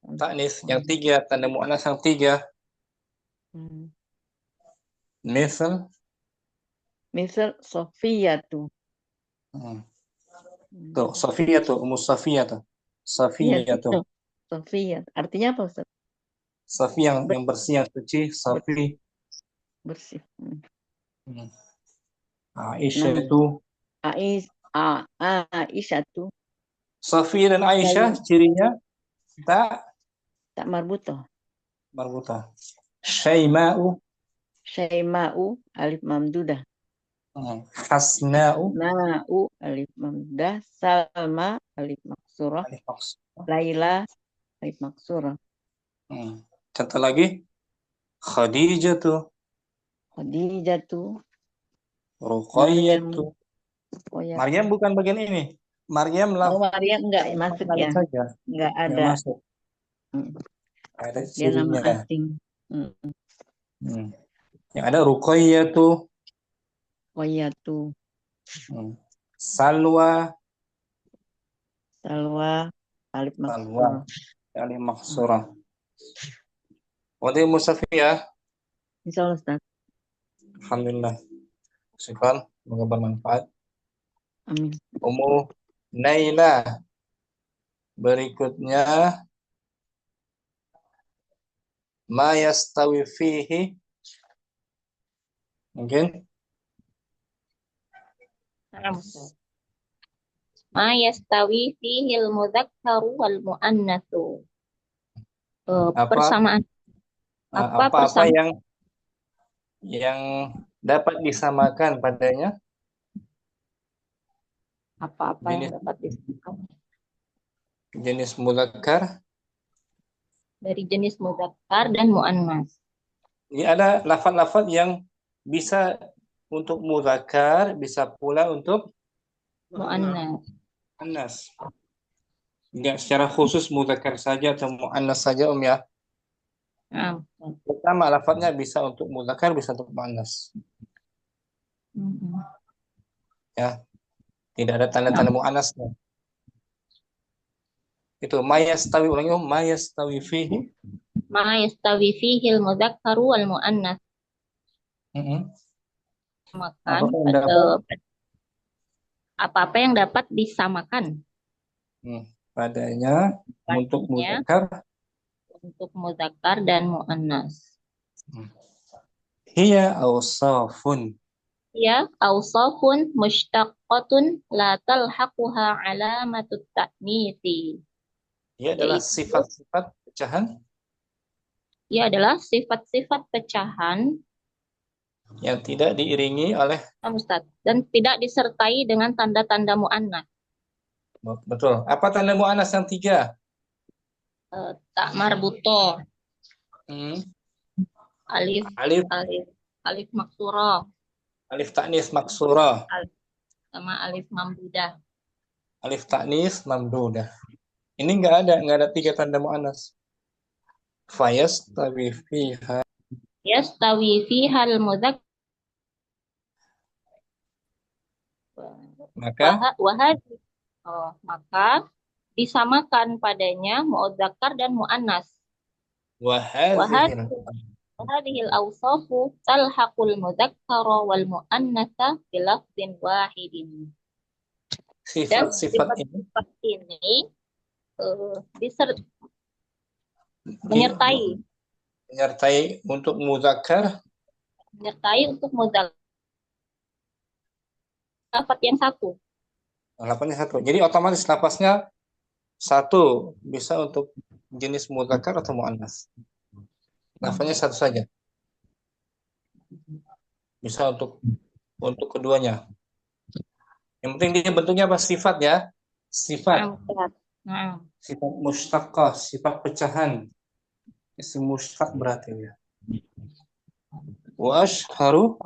Ta'nis yang 3, tanda mu'annas yang 3. Misal Sofiyatu. Tuh, Sofiyatu, Sofiyatu. Sofiyat. Artinya apa, Ustaz? Safi yang bersih, yang suci, Safi. Bersih. Aisyah itu. Aisyah itu. Safi dan Aisyah cirinya tak marbutoh. Syaima'u alif mamdudah. Hasna'u alif mamdudah. Salma alif maksurah. Laila alif maksurah. Contoh lagi, Khadijatu, Ruqayyatu. Maryam bukan bagian ini. Maryam Maryam enggak masuk ya. Enggak ada. Masuk. Ada Dia cirinya. nama asing. Yang ada Ruqayyatu. Salwa alif maksurah. Wadih Musafiyah. Insyaallah, Ustaz. Alhamdulillah. Syukran, semoga bermanfaat. Amin. Ummu Naila. Berikutnya ma yastawi fihi. Mungkin ma yastawi fihi al-mudzakkaru wal muannatsu. Persamaan apa yang dapat disamakan padanya? Apa-apa yang dapat disamakan jenis mudzakkar dari jenis mudzakkar dan muannas. Ini ada lafaz-lafaz yang bisa untuk mudzakkar, bisa pula untuk muannas. Enggak secara khusus mudzakkar saja atau muannas saja, ya. Pertama, lafaznya bisa untuk mudzakkar, bisa untuk muannas. Ya. Tidak ada tanda-tanda muannasnya. Itu ma yastawi, ulangi, ma yastawi fihi. Ma yastawi fihi al-mudzakkaru wal muannas. Apa-apa yang dapat disamakan padanya untuk mudzakkar dan muannas. Hiya awsafun. Ya, awsafun mushtaqqatun la talhaquha alamatut ta'nitsi. Dia adalah Yaitu sifat-sifat pecahan ia adalah sifat-sifat pecahan, yang tidak diiringi oleh Ustaz, dan tidak disertai dengan tanda-tanda mu'annas. betul. Apa tanda muannas yang tiga? Tak marbuto, Hmm. alif, Alif, alif, alif maksurah, alif taknis maksurah, sama alif mamdudah. alif taknis mamdudah. Ini nggak ada tiga tanda muannas. Fayas tabi fiha. Yastawi fihal mudzakkar Maka maka disamakan padanya mu'dzakkar dan mu'annas. wahadzihil Wahadihil awsafu talhaqul mudzakkara wal mu'annatsa bilafdin wahidin. Dan sifat-sifat ini sifat ini menyertai menyertai untuk muzakkar untuk mudzakkar lafaz yang satu. lafaznya satu. Jadi otomatis lafaznya satu, bisa untuk jenis muzakkar atau muannas. Lafaznya satu saja. Bisa untuk keduanya. Yang penting dia bentuknya apa? Sifat ya. Sifat. Nah, Sifat mustaqqah, sifat pecahan. Isim mushtaq berarti ya. Wa ashharu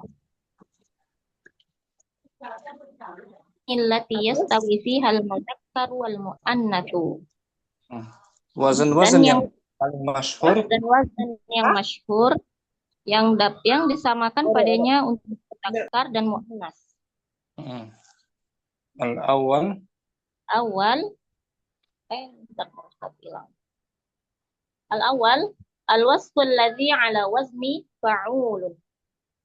illati yastawi fihal mudzakkar wal mu'annatsu. wazan-wazan Dan yang paling masyhur dan wazan yang masyhur yang disamakan padanya untuk mudzakkar dan muannas. al-awwal Awal al-awwal al-wasful ladzi ala wazni fa'ulun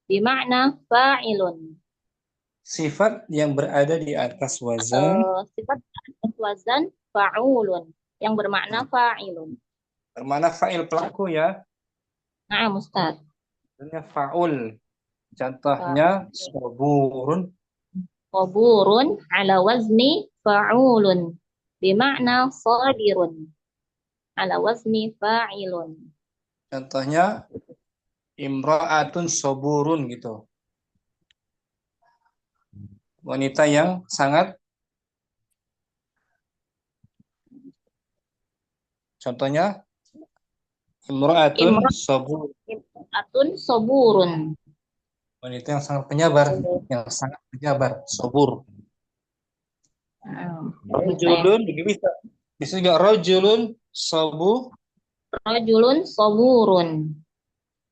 bima'na fa'ilun. sifat yang berada di atas wazan Sifat atas wazan fa'ulun yang bermakna fa'ilun. bermakna fa'il pelaku ya. Nah, Ustaz. Contohnya fa'ul. Contohnya saburun. Saburun ala wazni fa'ulun bima'na sabirun ala wazni fa'ilun. Contohnya imra'atun saburun gitu. Wanita yang sangat. Contohnya imra'atun saburun. Wanita yang sangat penyabar, sabur. Rajulun bisa juga rajulun saburun.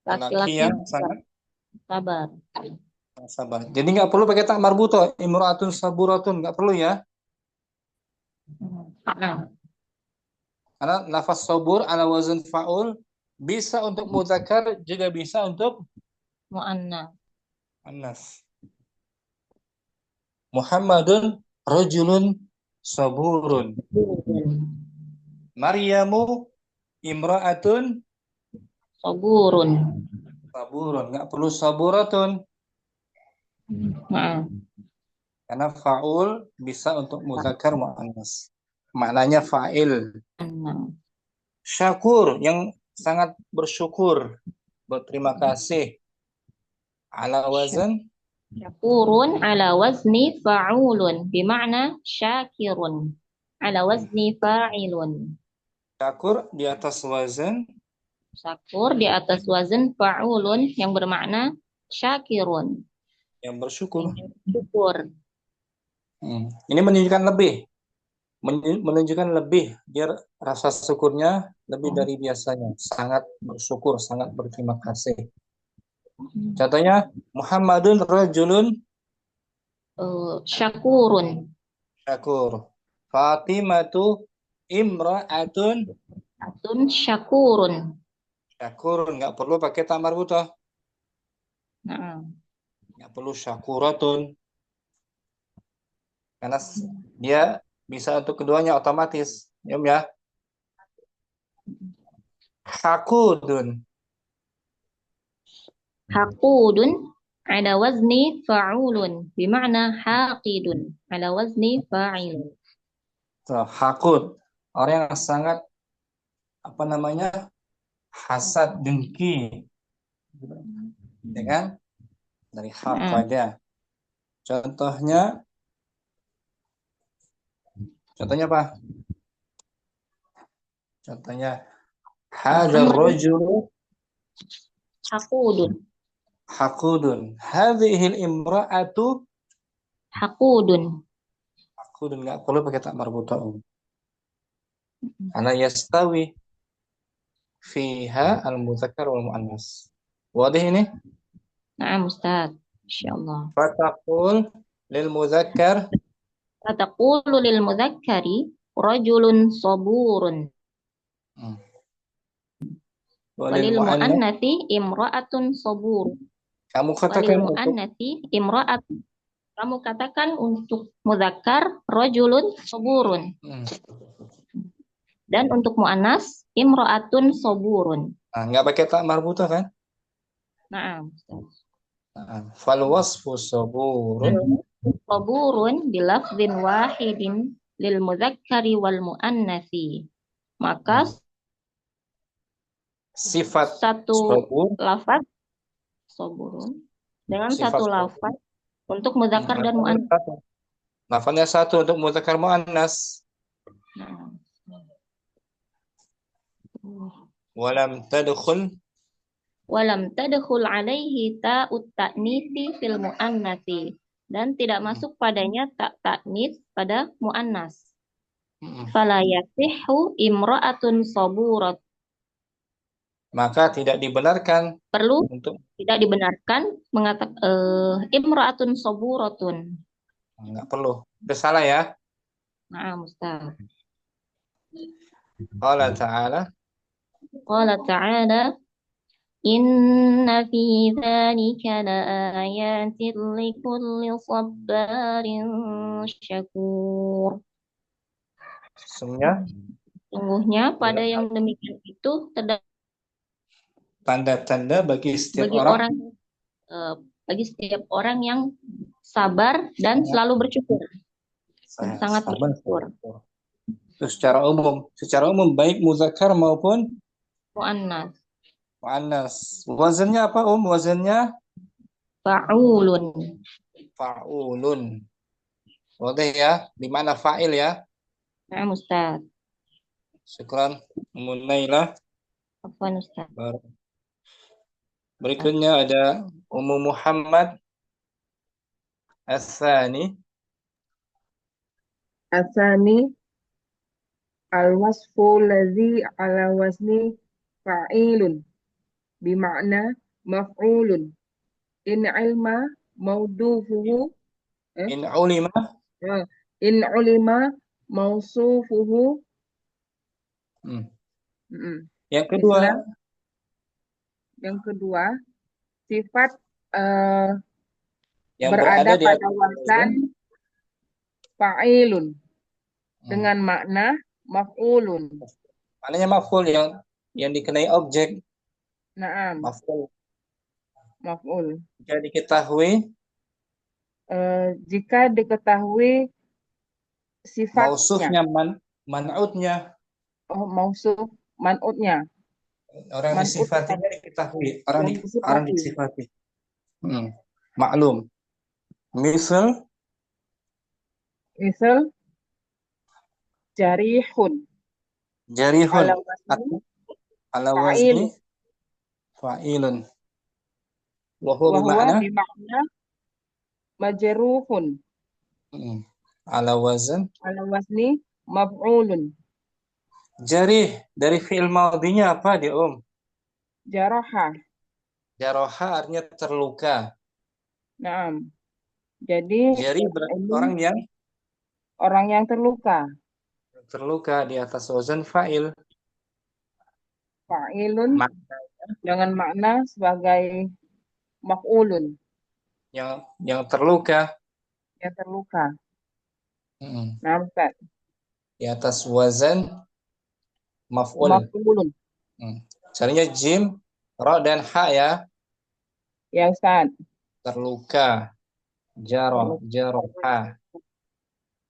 Laki-laki yang sangat sabar. Jadi nggak perlu pakai tak marbuto, imra'atun saburatun, nggak perlu ya. Karena lafaz sabur ala wazn fa'ul bisa untuk mudzakkar juga bisa untuk muannas. Muhammadun rajulun saburun. Maryamu imra'atun saburun. Nggak perlu saburatun. Karena fa'ul bisa untuk mudzakkar muannas. Maknanya fa'il. Syakur yang sangat bersyukur, berterima kasih. Ala wazan syakurun ala wazni fa'ulun bima'na syakirun ala wazni fa'ilun. Syakur di atas wazan fa'ulun yang bermakna syakirun, yang bersyukur. Ini menunjukkan lebih biar rasa syukurnya lebih dari biasanya, sangat bersyukur, sangat berterima kasih. Contohnya Muhammadun rajulun syakurun. Fatimatu imra'atun syakurun. Nggak perlu pakai ta marbutah. Nggak perlu syakuratun. Karena dia bisa untuk keduanya otomatis. Ya. Hakudun ala wazni fa'ulun bima'na haqidun ala wazni fa'ilun. Tuh, hakut. Orang yang sangat apa namanya? Hasad, dengki. Ya kan? Dari haqada. Contohnya apa? Contohnya hadzal rajulu Haqudun. haqudun. Hadhil imra'atu Haqudun. haqudun, enggak perlu pakai tak marbutah. Karena yastawi fiha al-mudzakkar wal muannas. Wadih ini? Na'am Ustaz. Insyaallah. Fataqul lil mudzakkar Fataqulu lil mudzakkari rajulun saburun. walil Walil muannas. muannatsi imra'atun sabur. Kamu Walil katakan untuk muannatsi imra'atun. Kamu katakan untuk mudzakkar rajulun saburun. Dan untuk muannas imra'atun saburun. Nah, enggak pakai tak marbutah kan? Na'am Ustaz. Fal wasfu saburun Saburun bilafzin wahidin lil mudzakkari wal muannatsi. Maka sifat satu sabur, lafaz saburun dengan sifat satu sabur. lafaz untuk mudzakkar dan muannas. Lafaznya satu untuk mudzakkar muannas. Nah. Walam tadkhul alaihi ta'ut ta'nitsi fil muannatsi, dan tidak masuk padanya tak ta'nits pada muannas. Fala yasihhu imra'atun saburat. Maka tidak dibenarkan untuk tidak dibenarkan mengatakan imra'atun saburatun. Enggak perlu. Itu salah ya. Nah, Ustaz. Qala ta'ala inna fi dzalika laayatin likulli sabbarin syakur. Sungguhnya pada yang demikian itu terdapat tanda-tanda bagi setiap bagi setiap orang yang sabar dan selalu bersyukur. Sangat bersyukur. Itu secara umum baik muzakkar maupun muannas. Wazannya apa Wazannya fa'ulun. Boleh ya, di mana fa'il ya? Nah, Ustaz. Syukran Munailah. Afwan Ustaz. Berikutnya ada Ummu Muhammad As-Sani al-wasfu ladzi ala wazni fa'ilun bima'na maf'ulun in ilma maudufuhu in ulima mausufuhu. Yang kedua sifat yang berada pada wazan fa'ilun dengan makna maf'ulun. Maknanya maf'ul yang dikenai objek. Naam. Maf'ul. Jika diketahui sifatnya. Mausufnya man'utnya. Mausuf man'utnya. Orang disifatinya diketahui. Orang disifati. Maklum. Misal jarihun. Ala wazni fa'ilun. Wa huwa bima'na majruhun. Ala wazni maf'ulun. Jarih dari fi'il madhinya apa dia Jaraha artinya terluka. Naam. Jadi jarih berarti orang yang terluka. Di atas wazan fa'il. Fa'ilun dengan makna sebagai maf'ulun. Yang terluka. Nah, Ustaz. Di atas wazan maf'ulun. Caranya jim, ra dan ha ya. Ya, Ustaz. terluka. Jaroh, jaroha.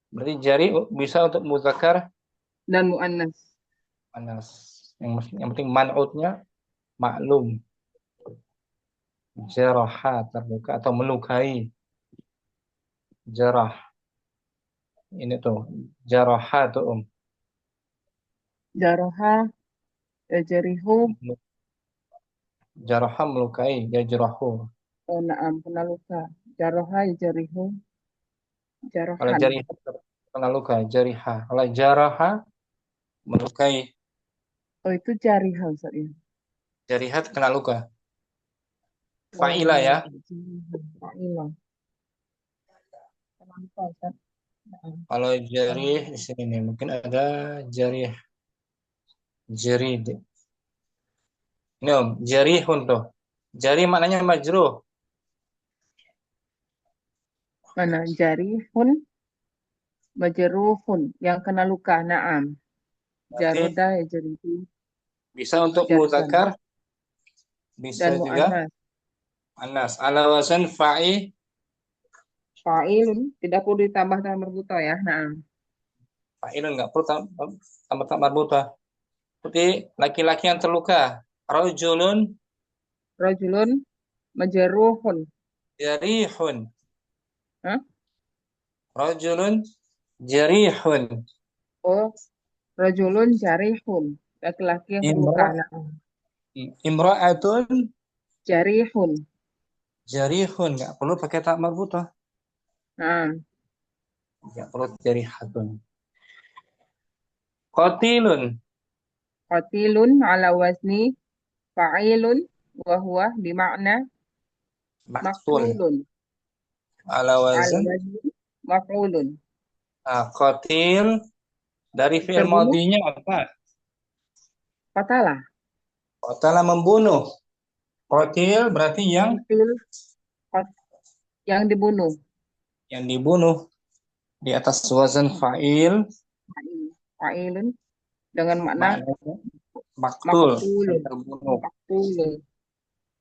Berarti jari bisa untuk muzakkar dan muannas. muannas. Yang penting man'utnya maklum. Jaroha terluka atau melukai. Jarah. Ini tuh jaroha tuh Jaroha, jarihu, Jaroha melukai, jarahu. oh na'am, kena luka. Jaroha, jarihu, Kalau jarohan. jari kena luka, jariha. Kalau jaraha melukai, Oh itu jariha Ustaz ya. jarihat kena luka. Oh, Fa'ila ya. Fa'ila. Kena luka Ustaz. Na'am. Kalau jarih di sini nih mungkin ada jarih, jarid. Ini om, jarihun tuh. Jari maknanya majruh. Mana jarihun, majruhun, yang kena luka, na'am. Berarti Jaroda, jarihu, bisa untuk jarhan. muzakkar, bisa Dan juga mu'annas. anas. Ala wazan fa'i, Fa'ilun, tidak perlu ditambah tambah merbuto ya, na'am. fa'ilun nggak perlu tambah marbutah. Seperti laki-laki yang terluka. Rajulun Rajulun, majruhun. jarihun. Hah? Rajulun jarihun. Oh, rajulun jarihun. Laki-laki yang terluka, Imra, na'am. imra'atun Jarihun, jarihun. Nggak perlu pakai tak marbutah. na'am. Nggak perlu jarihatun. Qatilun Qatilun ala wazni fa'ilun wa huwa bima'na maqtul. maqtulun. Ala Ala wazan wazni maf'ulun. qatil dari fi'il Terbunuh, madinya apa? qatalah. Qatala membunuh. Qatil berarti Qatil, yang dibunuh. yang dibunuh di atas wazan fa'il Fa'ilun dengan makna maknanya maqtul, maqtulun. terbunuh. Maqtulun.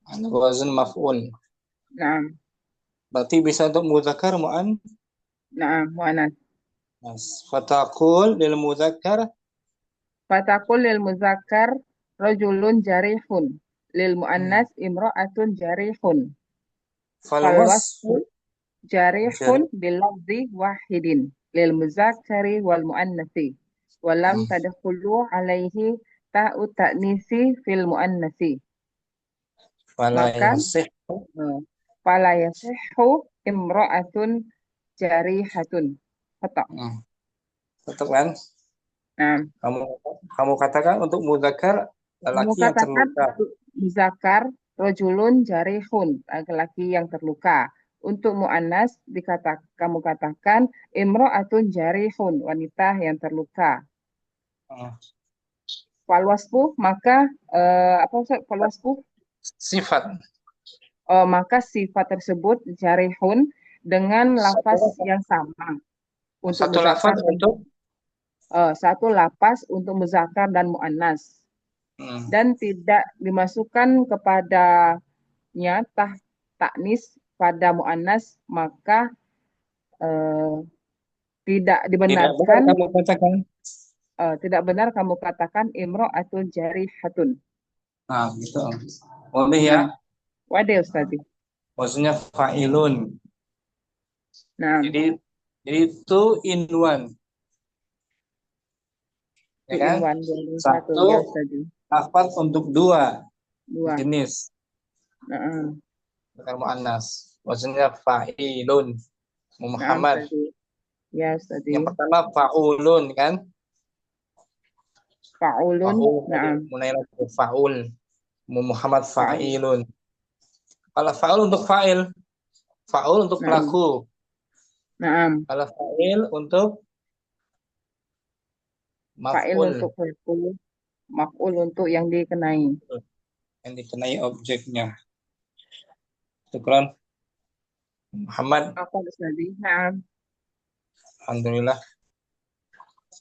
Ala wazan maf'ul. Na'am. Berarti bisa untuk mudzakkar mu'an. Na'am, mu'annas. Fataqul lil mudzakkar Fatakul lil muzakkar rajulun jarihun. Lil mu'annas imra'atun jarihun. fal Falwasfu wasfu jarihun bilafzi wahidin. Lil muzakkari wal mu'annasi. Walam tadkhulu alaihi ta'u ta'nisi fil mu'annasi. fala Maka yasih. fala yasihhu imra'atun jarihatun. Khata. Tetap kan? Nah, Kamu katakan untuk mudzakkar kamu lelaki yang katakan terluka. untuk muzakkar rajulun jarihun, laki-laki yang terluka. Untuk mu'annas kamu katakan imra'atun jarihun, wanita yang terluka. Falwasfu maka apa Ustaz? Falwasfu Sifat. maka sifat tersebut jarihun dengan lafaz yang sama untuk Satu lafaz untuk satu lapas untuk muzakkar dan mu'annas. Dan tidak dimasukkan kepadanya taknis pada mu'annas, maka tidak dibenarkan. Tidak benar kamu katakan imra'atun jarihatun. Nah, gitu. Boleh ya? Wadah Ustaz. Maksudnya fa'ilun. Nah, jadi itu in one. Ya kan? Satu ya, lafaz untuk dua jenis. Bukan mu'annas. Maksudnya fa'ilun. Muhammad. Ya, Ustaz. Yang pertama fa'ulun kan? Fa'ulun. Mulai lagi fa'ul. Muhammad fa'ilun. Kalau fa'ul untuk fa'il. Fa'ul untuk pelaku. Kalau fa'il untuk fa'il untuk pelaku. Maf'ul untuk yang dikenai. Yang dikenai objeknya. Syukran. Muhammad. Alhamdulillah.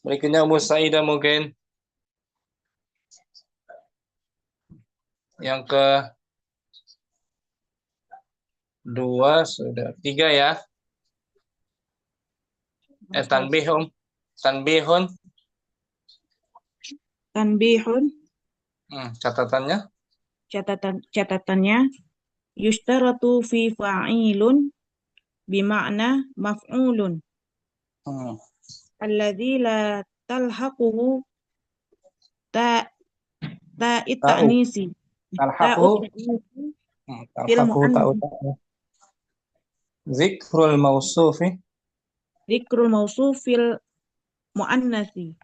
Berikutnya Abu Saidah mungkin. Yang ke 2 sudah. 3 ya. Tanbihum. Tanbihun. Tanbihun, Catatannya. catatannya yushtaratu fi fa'ilun bima'na maf'ulun alladzi la talhaquhu ta ta'it Ta'u. ta'nisi ta'ut Talhaquhu. ta'nisi fil Talhaquhu ta'u. mu'annas Zikrul mausufi. dzikrul mausuf fil mu'annasi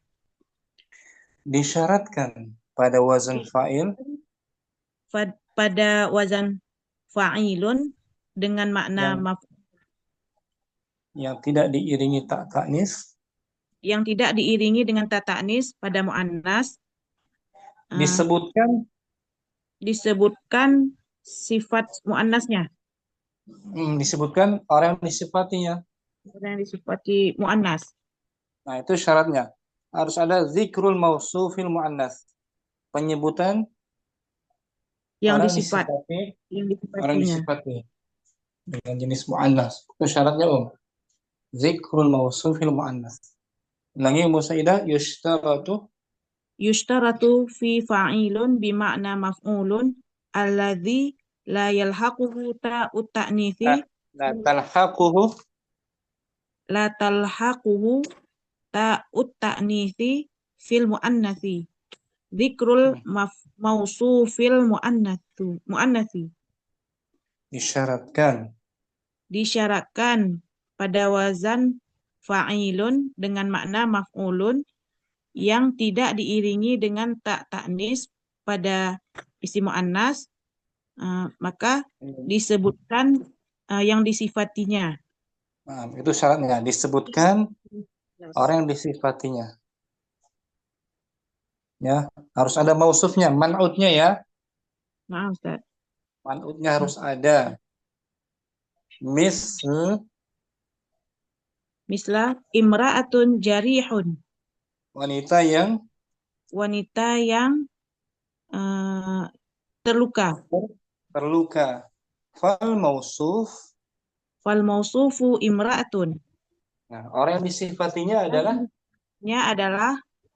Disyaratkan pada wazan fa'il pada wazan fa'ilun dengan makna yang tidak diiringi tak ta'nis, yang tidak diiringi dengan ta ta'nis pada mu'annas disebutkan sifat mu'annasnya, disebutkan orang yang disifatinya. yang disifati mu'annas. Nah, itu syaratnya. Harus ada zikrul mausufil mu'annas. Penyebutan yang orang disifatinya disifati dengan jenis mu'annas. Itu syaratnya, Zikrul mausufil mu'annas. Ulangi, Ummu Saidah. Yushtaratu fi fa'ilun bima'na maf'ulun alladzi la yalhaquhu ta'ut ta'nithi La talhaquhu ta'ut ta'nithi fil mu'annasi dzikrul mausufil mu'annasi disyaratkan pada wazan fa'ilun dengan makna maf'ulun yang tidak diiringi dengan ta ta'nis pada isim mu'annas, maka disebutkan yang disifatinya. Nah, itu syaratnya, disebutkan orang yang disifatinya. Ya, harus ada mausufnya, man'utnya ya. Maaf, Ustaz. Man'utnya harus ada. Mislah imra'atun jarihun. Wanita yang terluka. Fal mausufu imra'atun. Nah, orang yang disifatinya adalah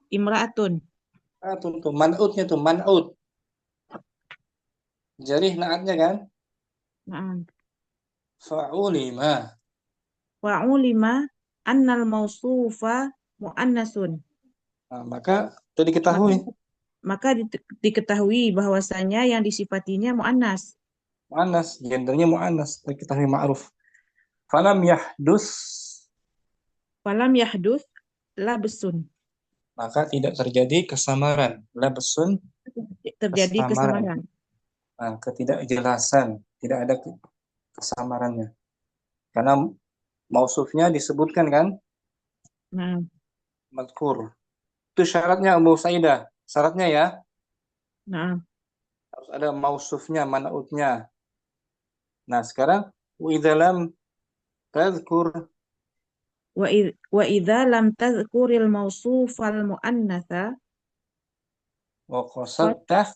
imra'atun. Man'utnya tuh man'ut. Jarih naatnya kan? Nah. Fa'ulima annal mausufa mu'annasun. Nah, maka itu diketahui. Maka diketahui bahwasanya yang disifatinya mu'annas. Mu'annas, gendernya mu'annas, diketahui ma'ruf. Falam yahdus labsun. Maka tidak terjadi kesamaran. Labsun terjadi kesamaran. Nah, ketidakjelasan, tidak ada kesamarannya. Karena mausufnya disebutkan kan? Nah. Madkur. Itu syaratnya, Ummu Saidah. Syaratnya ya. Nah. Harus ada mausufnya, man'utnya. Nah, sekarang wa idza lam tadhkur wa idza lam tadhkuril mausufal mu'annatsa wa qasadta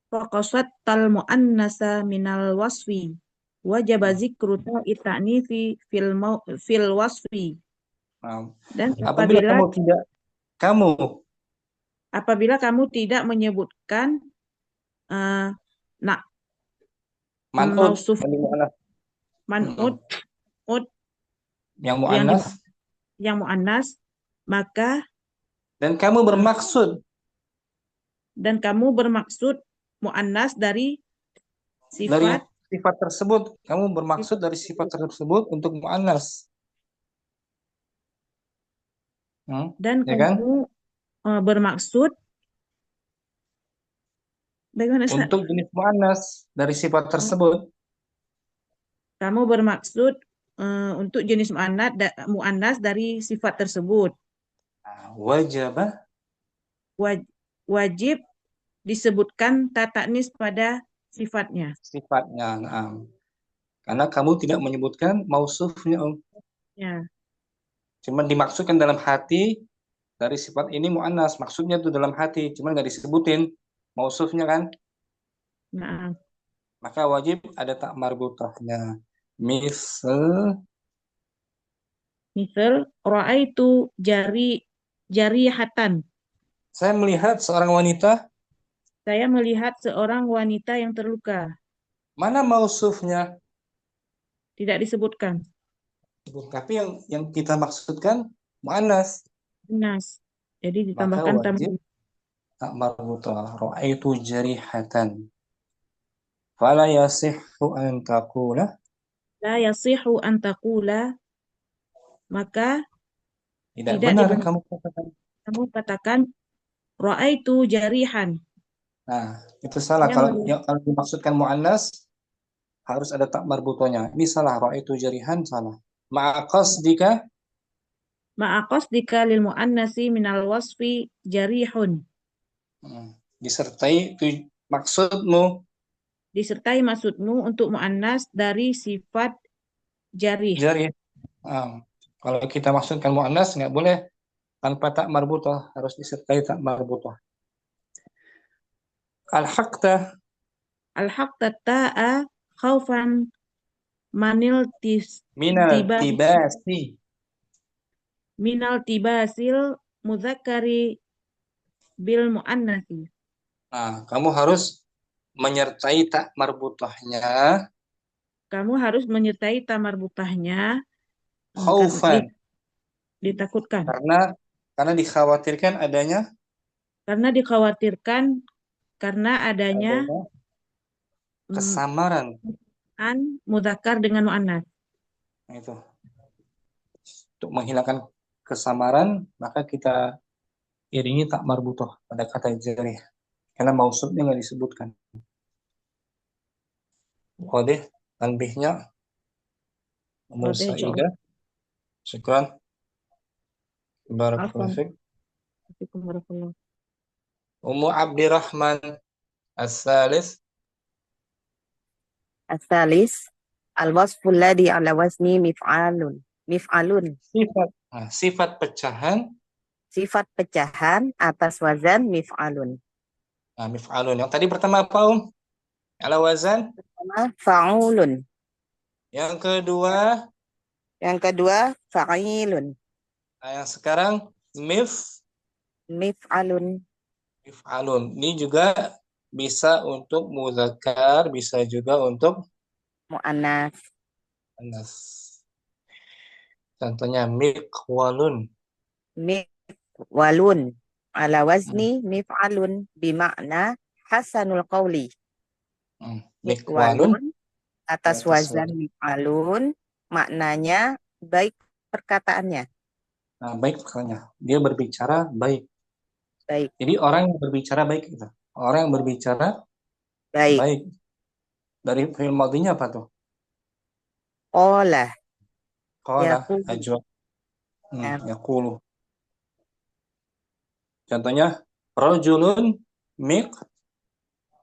faqasadtal mu'annasa minal wasfi wajib zikru ta'nitsi fil wasfi. Dan apabila kamu tidak menyebutkan man'ut yang mu'annas, maka dan kamu bermaksud mu'annas dari sifat tersebut. Kamu bermaksud dari sifat tersebut untuk mu'annas. Dan ya kamu bermaksud bagaimana, Ustaz? Untuk jenis mu'annas dari sifat tersebut. Kamu bermaksud untuk jenis mu'annas dari sifat tersebut. Wajib disebutkan ta ta'nis pada sifatnya. Karena kamu tidak menyebutkan mausufnya. Ya. Cuman dimaksudkan dalam hati dari sifat ini mu'annas. Maksudnya itu dalam hati, cuman nggak disebutin mausufnya kan. Nah. maka wajib ada tak marbutahnya. Misal, Misal ra'aitu jarihatan. saya melihat seorang wanita, Saya melihat seorang wanita yang terluka. mana mausufnya? Tidak disebutkan. Tapi yang kita maksudkan muannas, Nas. Jadi maka ditambahkan wajib tak marbutah. Ra'aitu jarihatan. Fala yasihhu an taqula, la yasihu an taqula, maka tidak tidak benar dibenarkan kamu katakan. kamu katakan ra'aitu jarihan. Nah, itu salah. Saya Kalau melihat kalau dimaksudkan muannas harus ada tak marbutonya. Ini salah. Ra'aitu jarihan salah. Ma'a qasdika, ma'aqasdika lil muannasi minal wasfi jarihun. disertai maksudmu. Disertai maksudmu untuk muannas dari sifat jarih. Jarih. Kalau kita maksudkan muannas nggak boleh tanpa tak marbutah, harus disertai tak marbutah. Al-haqta, Al-haqta ta'a khaufan manil minal tiba tibasi. minal tibasil mudzakkari bil muannasi. Nah, kamu harus menyertai tak marbutahnya Kamu harus menyertai tamar butahnya khaufan, ditakutkan. karena dikhawatirkan adanya Karena dikhawatirkan karena adanya kesamaran. mudzakkar dengan muannas. Nah, itu. Untuk menghilangkan kesamaran, maka kita iringi tak marbutah pada kata jarih. Karena maksudnya nggak disebutkan. Wadah, tanbihnya. Umur Wadah, Saidah. Syukran. Barakallahu fiik. Ummu Abdirrahman As-Salis. As-salis al-wasful ladhi ala wazni mif'alun. Sifat pecahan. Sifat pecahan atas wazan mif'alun. Nah, mif'alun. Yang tadi pertama apa, ala wazan? Pertama fa'ulun. Yang kedua Fa'ilun. Nah, yang sekarang Mif'alun. Ini juga bisa untuk muzakkar, bisa juga untuk Mu'annas. anas. Contohnya miqwalun. Miqwalun. Ala wazni mif'alun bimakna hasanul qawli. Miqwalun atas wazan mif'alun, maknanya baik perkataannya. Nah, baik perkataannya. Dia berbicara baik. Baik. Jadi orang yang berbicara baik itu. Orang yang berbicara baik. Dari fi'il madhinya apa tuh? Qala. Ajwa. Yaqulu. Contohnya rajulun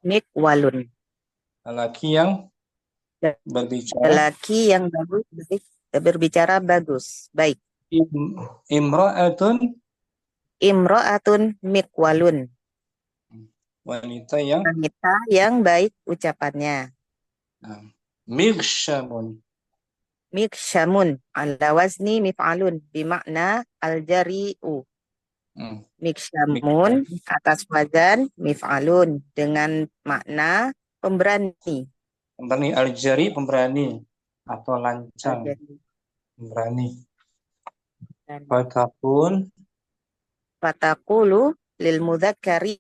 miqwalun. Lelaki yang berbicara. Lelaki yang bagus, berbicara bagus, baik. Imra'atun miqwalun. Wanita yang baik ucapannya. Miqsyamun ala wazni mif'alun bimakna al-jari'u. Miqsyamun atas wazan mif'alun dengan makna pemberani. Pemberani, al-jari pemberani atau lancang. Pemberani. Fatakulu lil mudzakkari,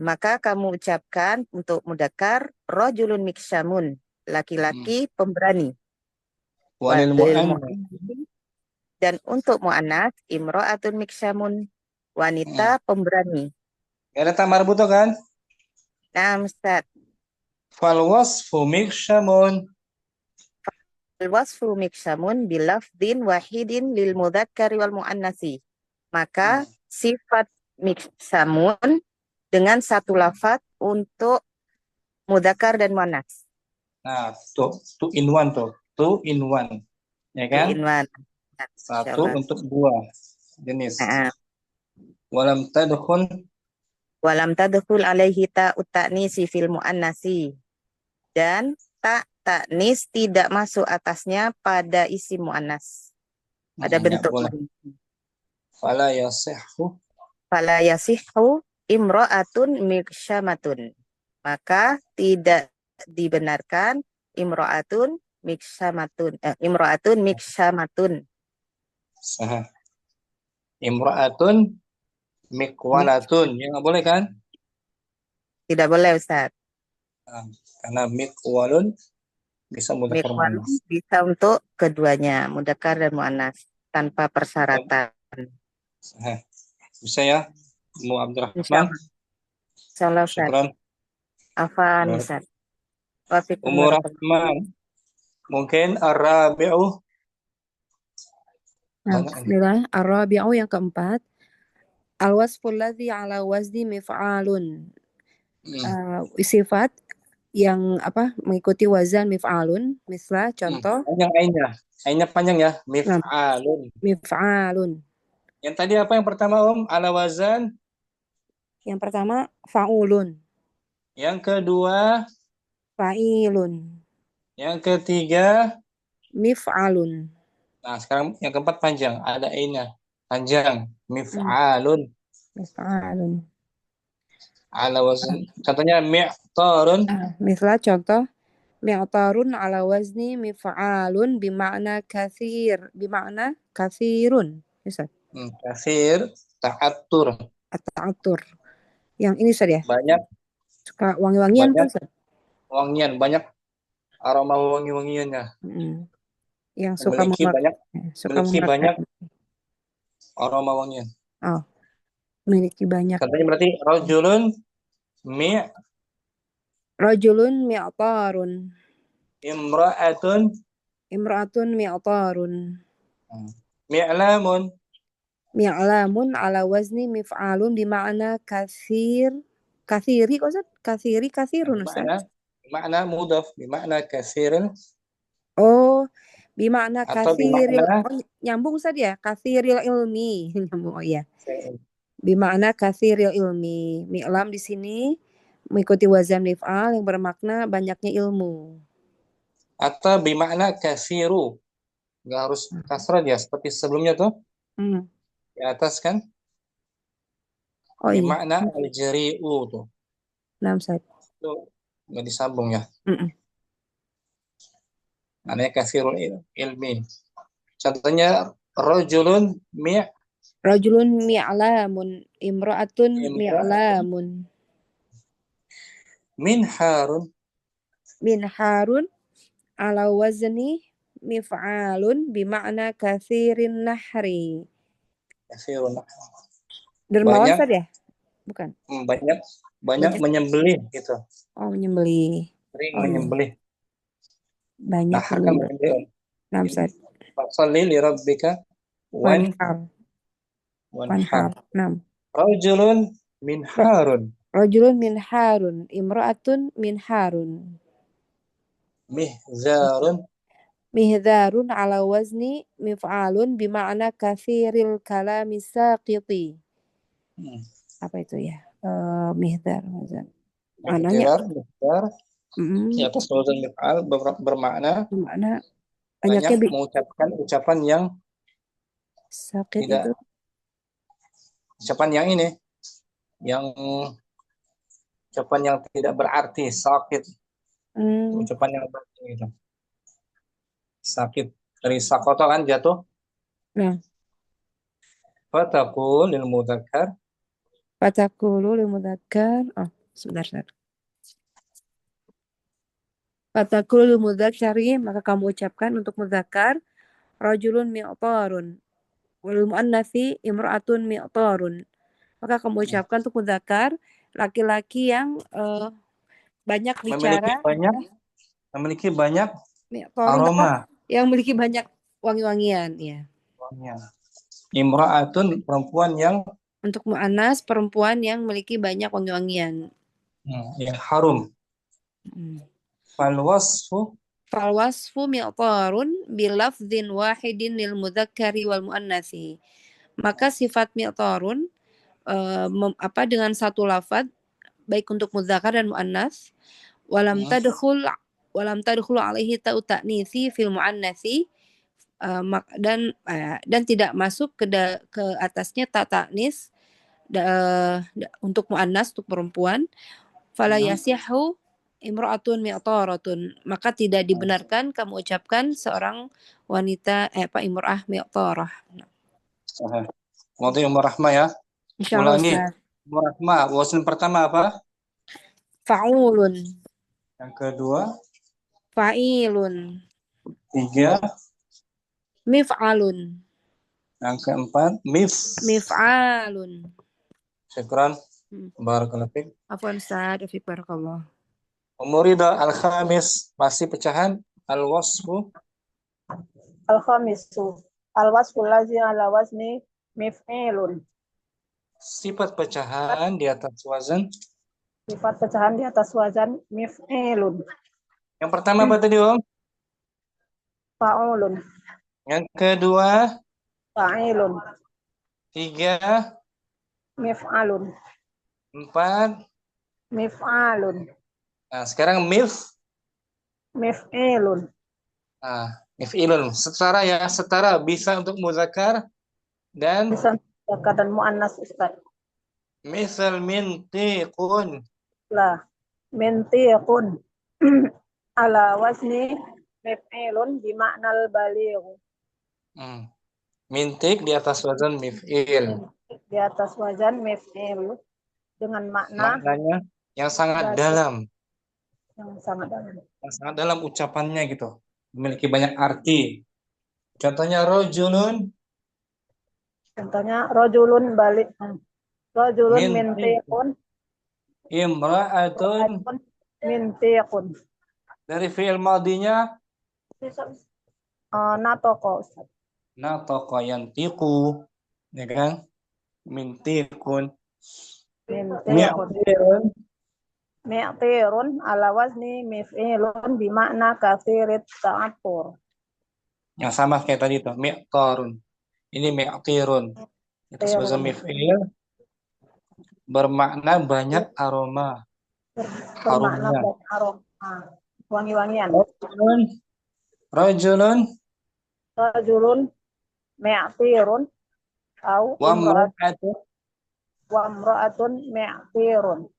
maka kamu ucapkan untuk mudzakkar rajulun miqsyamun, laki-laki pemberani. Walil mu'annas, dan untuk mu'annas imra'atun miqsyamun, wanita pemberani. Ada tak marbuto kan? Nah, Ustaz. Fal wasfu miqsyamun. Fal wasfu miqsyamun bilafdin wahidin lil mudzakkari wal mu'annasi. Maka sifat miqsyamun dengan satu lafaz untuk mudzakkar dan muannas. Nah, two in one tuh. Two in one. Ya kan? Two in one. Satu untuk dua jenis. Walam tadkhul alaihi ta'ut ta'nisi fil muannasi. Dan tak taknis tidak masuk atasnya pada isim muannas. Pada Enggak bentuk. boleh. Fala yasihhu. Fala yasihhu imra'atun miksyamatun. Maka tidak dibenarkan imra'atun miksyamatun. Imra'atun miksyamatun. Sah. Imra'atun mikwalatun. Ya nggak boleh kan? Tidak boleh, Ustaz. Nah, karena mikwalun bisa mudzakkar Mikwalun muannas. bisa untuk keduanya, mudzakkar dan muannas, tanpa persyaratan. Sah. Bisa ya, Mu Abdurrahman. Insyaallah. Insyaallah, Ustaz. Syukran. Afan, Ustaz. Wafikum Umur barakallahu. Rahman. Mungkin ar-rabi'u. Nah, Banyak ini. bismillah. Ar-rabi'u yang keempat. Al-wasful ladzi ala wazni mif'alun. Sifat yang mengikuti wazan mif'alun. Misal contoh. Panjang ainnya. Ainnya panjang ya. Mif'alun. Mif'alun. Yang tadi apa yang pertama Ala wazan? Yang pertama fa'ulun. Yang kedua Fa'ilun. Yang ketiga Mif'alun. Nah, sekarang yang keempat panjang. Ada ainnya. Panjang. Mif'alun. Mif'alun. Ala wazan. Contohnya mi'tarun. Misal contoh. Mi'tarun ala wazni mif'alun bimakna kathir. Bimakna kathirun. Kathir. Ta'atur. At-ta'atur. Yang ini Ustaz ya? Banyak. Suka wangi-wangian kan Ustaz? Wangian. Banyak aroma wangi-wangiannya. Yang suka memiliki banyak aroma wangian. Oh, memiliki banyak. Contohnya berarti Rajulun mi'tarun. Imra'atun mi'tarun. Mi'lamun ala wazni mif'alun bimakna kathir. Kathiri kok Ustaz? Kathirun Ustaz. Bimakna mudhaf, bimakna kathirun. Oh, bimakna Atau kathiril. bimakna Nyambung Ustaz ya? Kathiril ilmi. Nyambung, oh iya. Bimakna kathiril ilmi. Mi'lam di sini mengikuti wazan mif'al yang bermakna banyaknya ilmu. Atau bimakna kathiru. Nggak harus kasrah ya, seperti sebelumnya tuh. Di atas kan. Oh iya. Bimakna al-jari'u tuh. Nah, Ustaz. Itu nggak disambung ya. Namanya kathirul ilmi. Contohnya rajulun mi'lamun. Imra'atun mi'lamun. Minharun ala wazni mif'alun bimakna kathirin nahri. Kathirun. Dermawan Ustaz ya? Bukan. Banyak menyembelih gitu. Oh, menyembelih. Sering menyembelih. Banyak menyembelih. Nah, Ustaz. Fasholli li rabbika wanhar. Nah. Rajulun minharun. Rajulun minharun. Imra'atun minharun. Mihzarun ala wazni mif'alun bimakna kathiril kalami saqiti. Apa itu ya? Mihzar. Mihzar. Di atas wazan mif'al bermakna banyak mengucapkan ucapan yang sakit tidak, itu. Ucapan yang ini, ucapan yang tidak berarti, sakit. Ucapan yang berarti gitu. Sakit. Dari sakoto kan jatuh. Nah. Fataqulu lil mudzakkar. Oh, sebentar. Fataqulu lil mudzakkari, maka kamu ucapkan untuk mudzakkar rajulun mi'tarun. Wal muannatsi imra'atun mi'tarun. Maka kamu ucapkan untuk mudzakkar laki-laki yang banyak bicara, memiliki banyak aroma, yang memiliki banyak wangi-wangian ya. Imra'atun, perempuan yang, untuk muannas perempuan yang memiliki banyak wangi-wangian. Yang harum. Falwasfu mi'tarun bilafdhin wahidin lil mudzakkari wal muannatsi. Maka sifat mi'tarun dengan satu lafaz baik untuk mudzakkar dan muannas. Walam tadkhul walam tadkhulu alaihi ta'u ta'nitsi fil muannatsi dan tidak masuk ke atasnya ta ta'nis untuk muannas, untuk perempuan. Fala yasihu imra'atun mi'taratun, maka tidak dibenarkan kamu ucapkan seorang wanita imra'ah mi'tarah. Maudu Umar Rahma ya. Insyaallah Ulangi. Ustaz. Umar Rahma, wazan pertama apa? Fa'ulun. Yang kedua? Fa'ilun. Tiga? Mif'alun. Yang keempat? Mif'alun. Syukran. Barakallahu fiik. Afwan Ustaz, Afik barakallah. Umurida al-khamis, masih pecahan al-wasfu. Al-khamisu al-wasfu allazi ala wazni mif'ilun. Sifat pecahan di atas wazan. Sifat pecahan di atas wazan mif'ilun. Yang pertama apa tadi, Om? Fa'ulun. Yang kedua? Fa'ilun. Tiga? Mif'alun. Empat? Mif'alun. Nah, sekarang mif'ilun. Mif'ilun. Setara bisa untuk muzakkar dan bisa muzakkar dan muannas, Ustaz. Misal mintiqun. Lah, mintiqun ala wazni mif'ilun bimaknal baligh. Mintik di atas wazan mif'il. Di atas wazan mif'il dengan maknanya yang sangat dalam. Yang sangat dalam. Yang sangat dalam ucapannya gitu. Memiliki banyak arti. Contohnya rojulun. Contohnya rojulun balik. Rojulun mintiqun. Imra'atun mintiqun. Dari fi'il madinya natoko, Ustaz. Natoko yantiqu, ya kan? Mintiqun. Mi'tirun ala wazni mif'ilun bimakna kathirit ta'atur. Yang sama kayak tadi tuh, mi'tarun. Ini mi'tirun. Itu sebagai mif'il bermakna banyak aroma. Bermakna banyak aroma. Wangi-wangian. Rajulun mi'tirun au wamra'atun mi'tirun.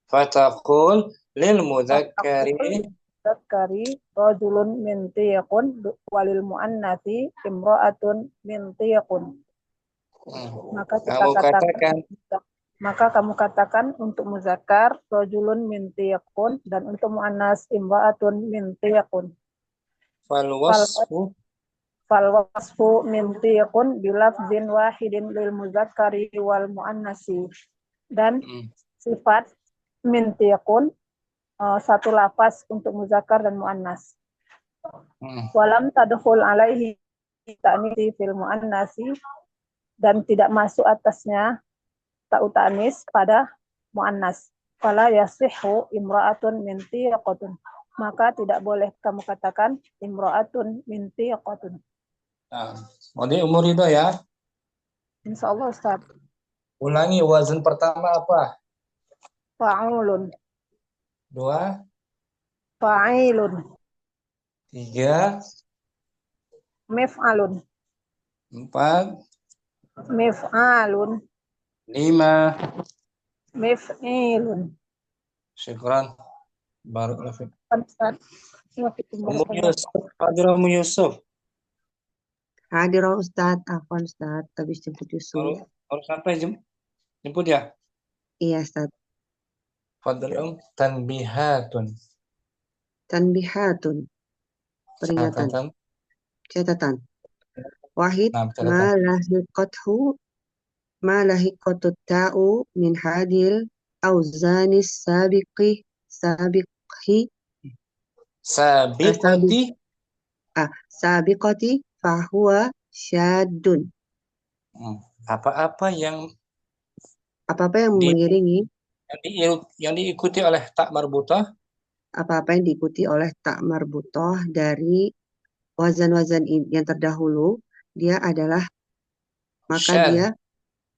Fataqul lil mudzakkari rajulun mintiqun walil muannatsi imra'atun mintiqun. Maka kamu katakan untuk muzakkar rajulun mintiqun dan untuk muannas imra'atun mintiqun. Fal wasfu mintiqun bilafzin wahidin lil muzakkari wal muannasi. Dan sifat mintiqun satu lafaz untuk muzakkar dan muannas. Walam tadkhul alaihi ta'nisi fil muannasi, dan tidak masuk atasnya ta'u ta'nis pada muannas. Fala yasihhu imra'atun mintiqatun, maka tidak boleh kamu katakan imra'atun mintiqatun. Modi umur itu ya. Insyaallah Ustaz. Ulangi, wazan pertama apa? Fa'ulun. Dua. Fa'ilun. Tiga. Mif'alun. Empat. Mif'alun. Lima. Mif'ilun. Syukran. Barakallahu fiik. Umm Yusuf. Hadir Ustaz, afwan Ustaz, habis jemput Yusuf. Harus sampai jemput ya? Iya Ustaz. Fadlum tanbihatun. Tanbihatun. Peringatan. Catatan. Wahid ma lahiqatu ta'u min hadil auzanis sabiqati fahuwa syadun. Apa-apa yang mengiringi, yang diikuti oleh tak marbutah, apa-apa yang diikuti oleh tak marbutah dari wazan-wazan yang terdahulu, dia adalah, maka dia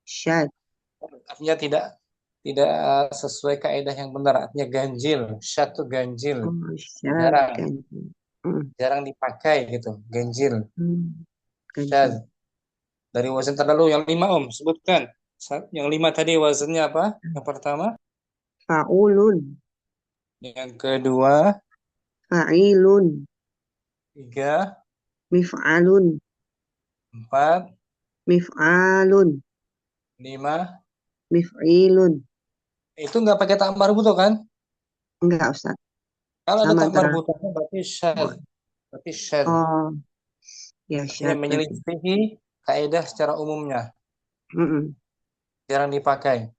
syad. Artinya tidak sesuai kaidah yang benar, artinya ganjil. Syad itu ganjil, Oh, syad jarang ganjil. Mm, jarang dipakai gitu, ganjil. Syad ganjil. dari wazan terdahulu yang 5 Om sebutkan. Yang 5 tadi wazannya apa? Yang pertama, Fa'ulun, yang kedua, fa'ilun, tiga, mif'alun, 4, mif'alun, 5. mif'ilun. Itu nggak pakai tak marbutoh kan? Enggak, Ustaz. Kalau ada Sama tak antara. marbutohnya berarti syad. Berarti syad. Oh, ya Artinya syad berarti. menyelisihi kaidah secara umumnya. Mm-mm, Jarang dipakai.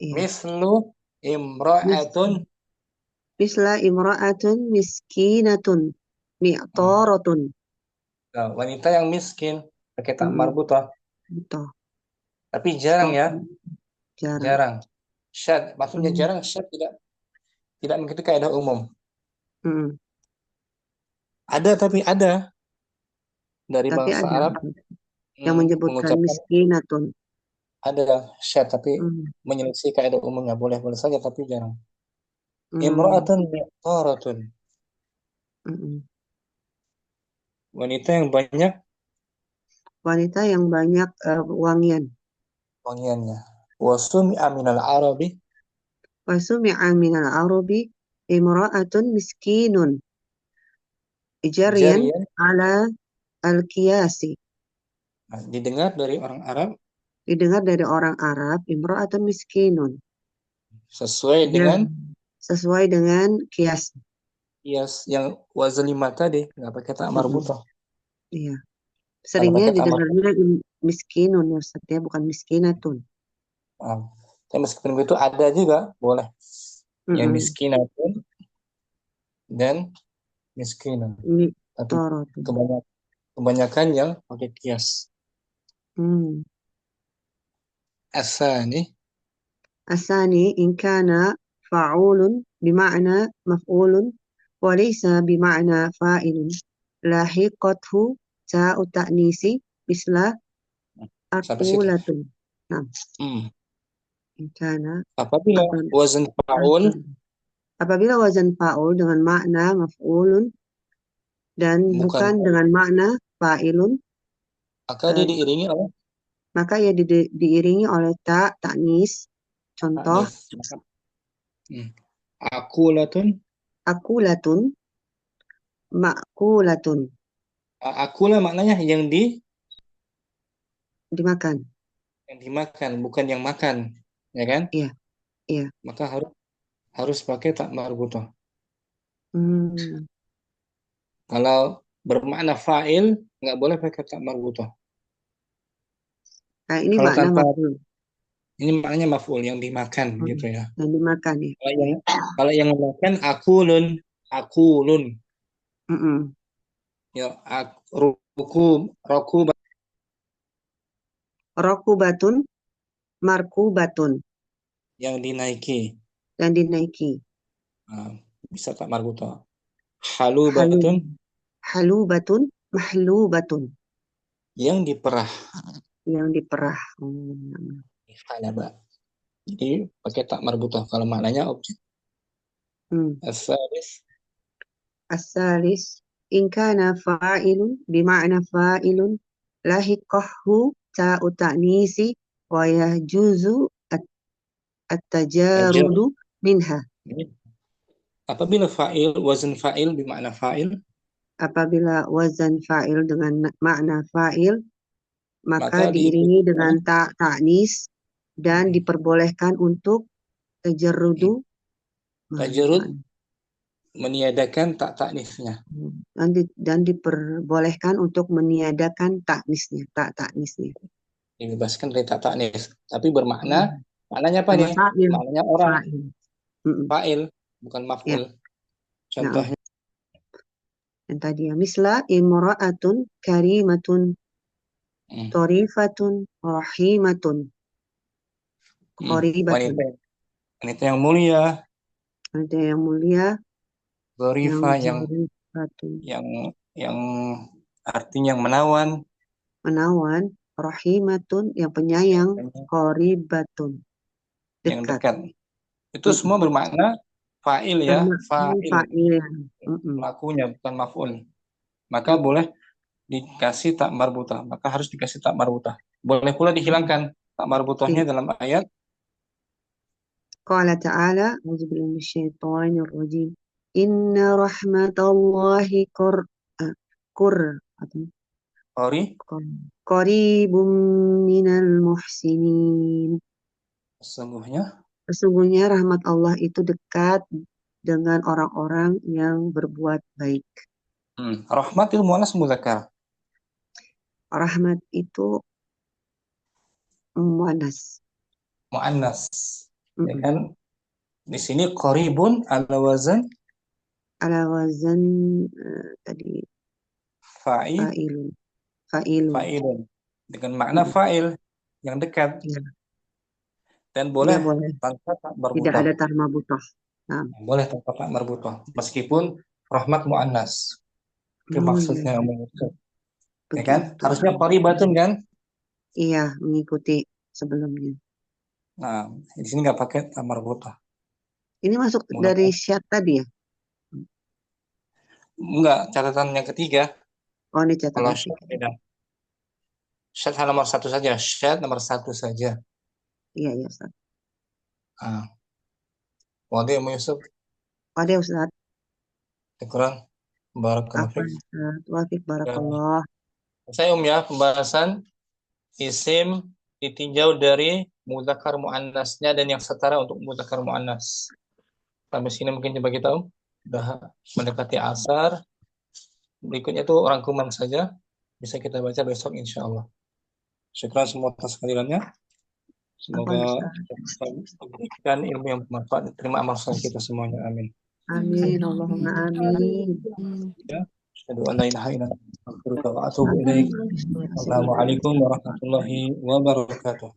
iya. Mislu imra'atun. Misla imra'atun miskinatun mi'taratun. Nah, wanita yang miskin pakai tak Mm-mm, marbutoh. betul. Tapi jarang ya. Jarang. Jarang. Syad. Maksudnya Mm, jarang syad tidak mengikuti kaidah umum. mm. Ada tapi ada dari Tapi bangsa ada Arab yang menyebutkan mengucapkan miskinatun. ada syad tapi Mm, menyelisih kaidah umumnya boleh saja tapi jarang. mm, Imra'atun mi'taratun. mm. Wanita yang banyak Wanita yang banyak wangian. wangiannya. Wasumi'a minal arabi. Wasumi'a minal arabi imra'atun miskinun jariyan Jariyan. ala al-qiyasi. Nah, didengar dari orang Arab Didengar dari orang Arab imra'atun miskinun. sesuai Ya, dengan sesuai dengan kias. kias yang wazan 5 tadi. Nggak pakai tak Mm-mm. marbutoh. Iya. Kalau Seringnya pakai tak marbutoh. didengarnya miskinun ya Ustaz ya, bukan miskinatun. Tapi meskipun begitu ada juga boleh. Yang Mm-mm. miskinatun dan miskinun. Tapi Mi'taratun. kebanyakan yang pakai kias. Hmm. Asani. الثاني إن كان فعول بمعنى مفعول وليس بمعنى فاعل لاحقته تاء التأنيث مثل Sampai situ. أقولة. Nah, إن كان Apabila wazan fa'ul apabila wazan fa'ul dengan makna maf'ulun dan bukan dengan makna fa'ilun, maka dia diiringi oleh maka ia diiringi oleh ta ta'nis. Contoh, akulatun. Akulatun, ma'kulatun. Akula maknanya yang Dimakan. Yang dimakan, bukan yang makan, ya kan? Iya, iya. Maka harus pakai tak marbutoh. Kalau bermakna fa'il nggak boleh pakai tak marbutoh. Nah, ini Kalau makna tanpa maf'ul. ini maknanya maf'ul yang dimakan gitu ya. Yang dimakan ya. Kalau yang makan akulun. Ya, rokubatun, markubatun. Yang dinaiki. Yang dinaiki. Bisa tak marbutoh. Halubatun. Halubatun, mahlubatun. Yang diperah. Yang diperah. Halaba. Jadi pakai tak marbutoh kalau maknanya objek. As-salis in kana fa'ilun bima'na fa'ilun lahiqahu ta'u ta'nisi wa yahjuzu at-tajarudu minha. Apabila fa'il, wazan fa'il bermakna fa'il. Apabila wazan fa'il dengan makna fa'il, maka diiringi dengan ta'nis dan diperbolehkan untuk tajarrudu. Tajarrud meniadakan tak ta'nisnya. Dan diperbolehkan untuk meniadakan ta'nisnya, tak ta'nisnya. Dibebaskan dari tak ta'nis. Tapi bermakna, maknanya apa nih? Maknanya orang. Fa'il, bukan maf'ul. Contohnya. Yang tadi ya, misla imra'atun karimatun torifatun rahimatun. Wanita yang mulia. Wanita yang mulia. Torifa yang artinya menawan. Menawan. Rahimatun yang penyayang. Qoribatun. yang dekat. dekat. Itu semua bermakna fa'il ya, Bermakna fa'il, fa'il. pelakunya bukan maf'ul. Maka boleh dikasih tak marbutah, maka harus dikasih tak marbutah. Boleh pula dihilangkan tak marbutahnya dalam ayat Qala ta'ala, auzubillahi minasyaitonir rajim. Inna rahmatallahi qaribum minal muhsinin. Sesungguhnya rahmat Allah itu dekat dengan orang-orang yang berbuat baik. Rahmat itu muannas muzakkar. Rahmat itu muannas. Muannas. Ya kan? Di sini qaribun ala wazan tadi fa'ilun. Dengan makna fa'il yang dekat. Ya. Dan boleh boleh tanpa tak marbutah. Tidak ada tak marbutah. Nah. Boleh tanpa tak marbutah. Meskipun rahmat muannas. Itu maksudnya mengikut. Ya kan? Harusnya qaribatun kan? Iya, mengikuti sebelumnya. Nah, di sini nggak pakai tak marbutah. Ini masuk dari syad tadi ya? Enggak, catatan yang ketiga. Oh, ini catatan yang ketiga. Syad nomor 1 saja. Syad nomor 1 saja. Iya, Ustaz. Wadi Yusuf. Wadi Ustaz. Syukran. Barakallah. Wafik barakallah. Saya ya, pembahasan isim ditinjau dari mudzakkar muannasnya dan yang setara untuk mudzakkar muannas. Sampai sini mungkin coba kita sudah mendekati asar. Berikutnya itu rangkuman saja. Bisa kita baca besok insya Allah. Syukran semua atas kehadirannya. Semoga kita memberikan ilmu yang bermanfaat. Terima amal kita semuanya. Amin. Amin. Allahumma amin. Asyhadu an la ilaha illallah wa atubu ilaik. Assalamualaikum warahmatullahi wabarakatuh.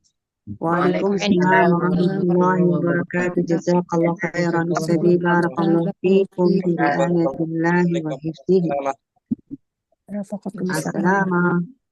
Waalaikumsalam warahmatullahi wabarakatuh. Jazakallahu khairan Ustaz. Barakallahu fiikum fi ri'ayatillahi wa hifdzihi. Assalamualaikum.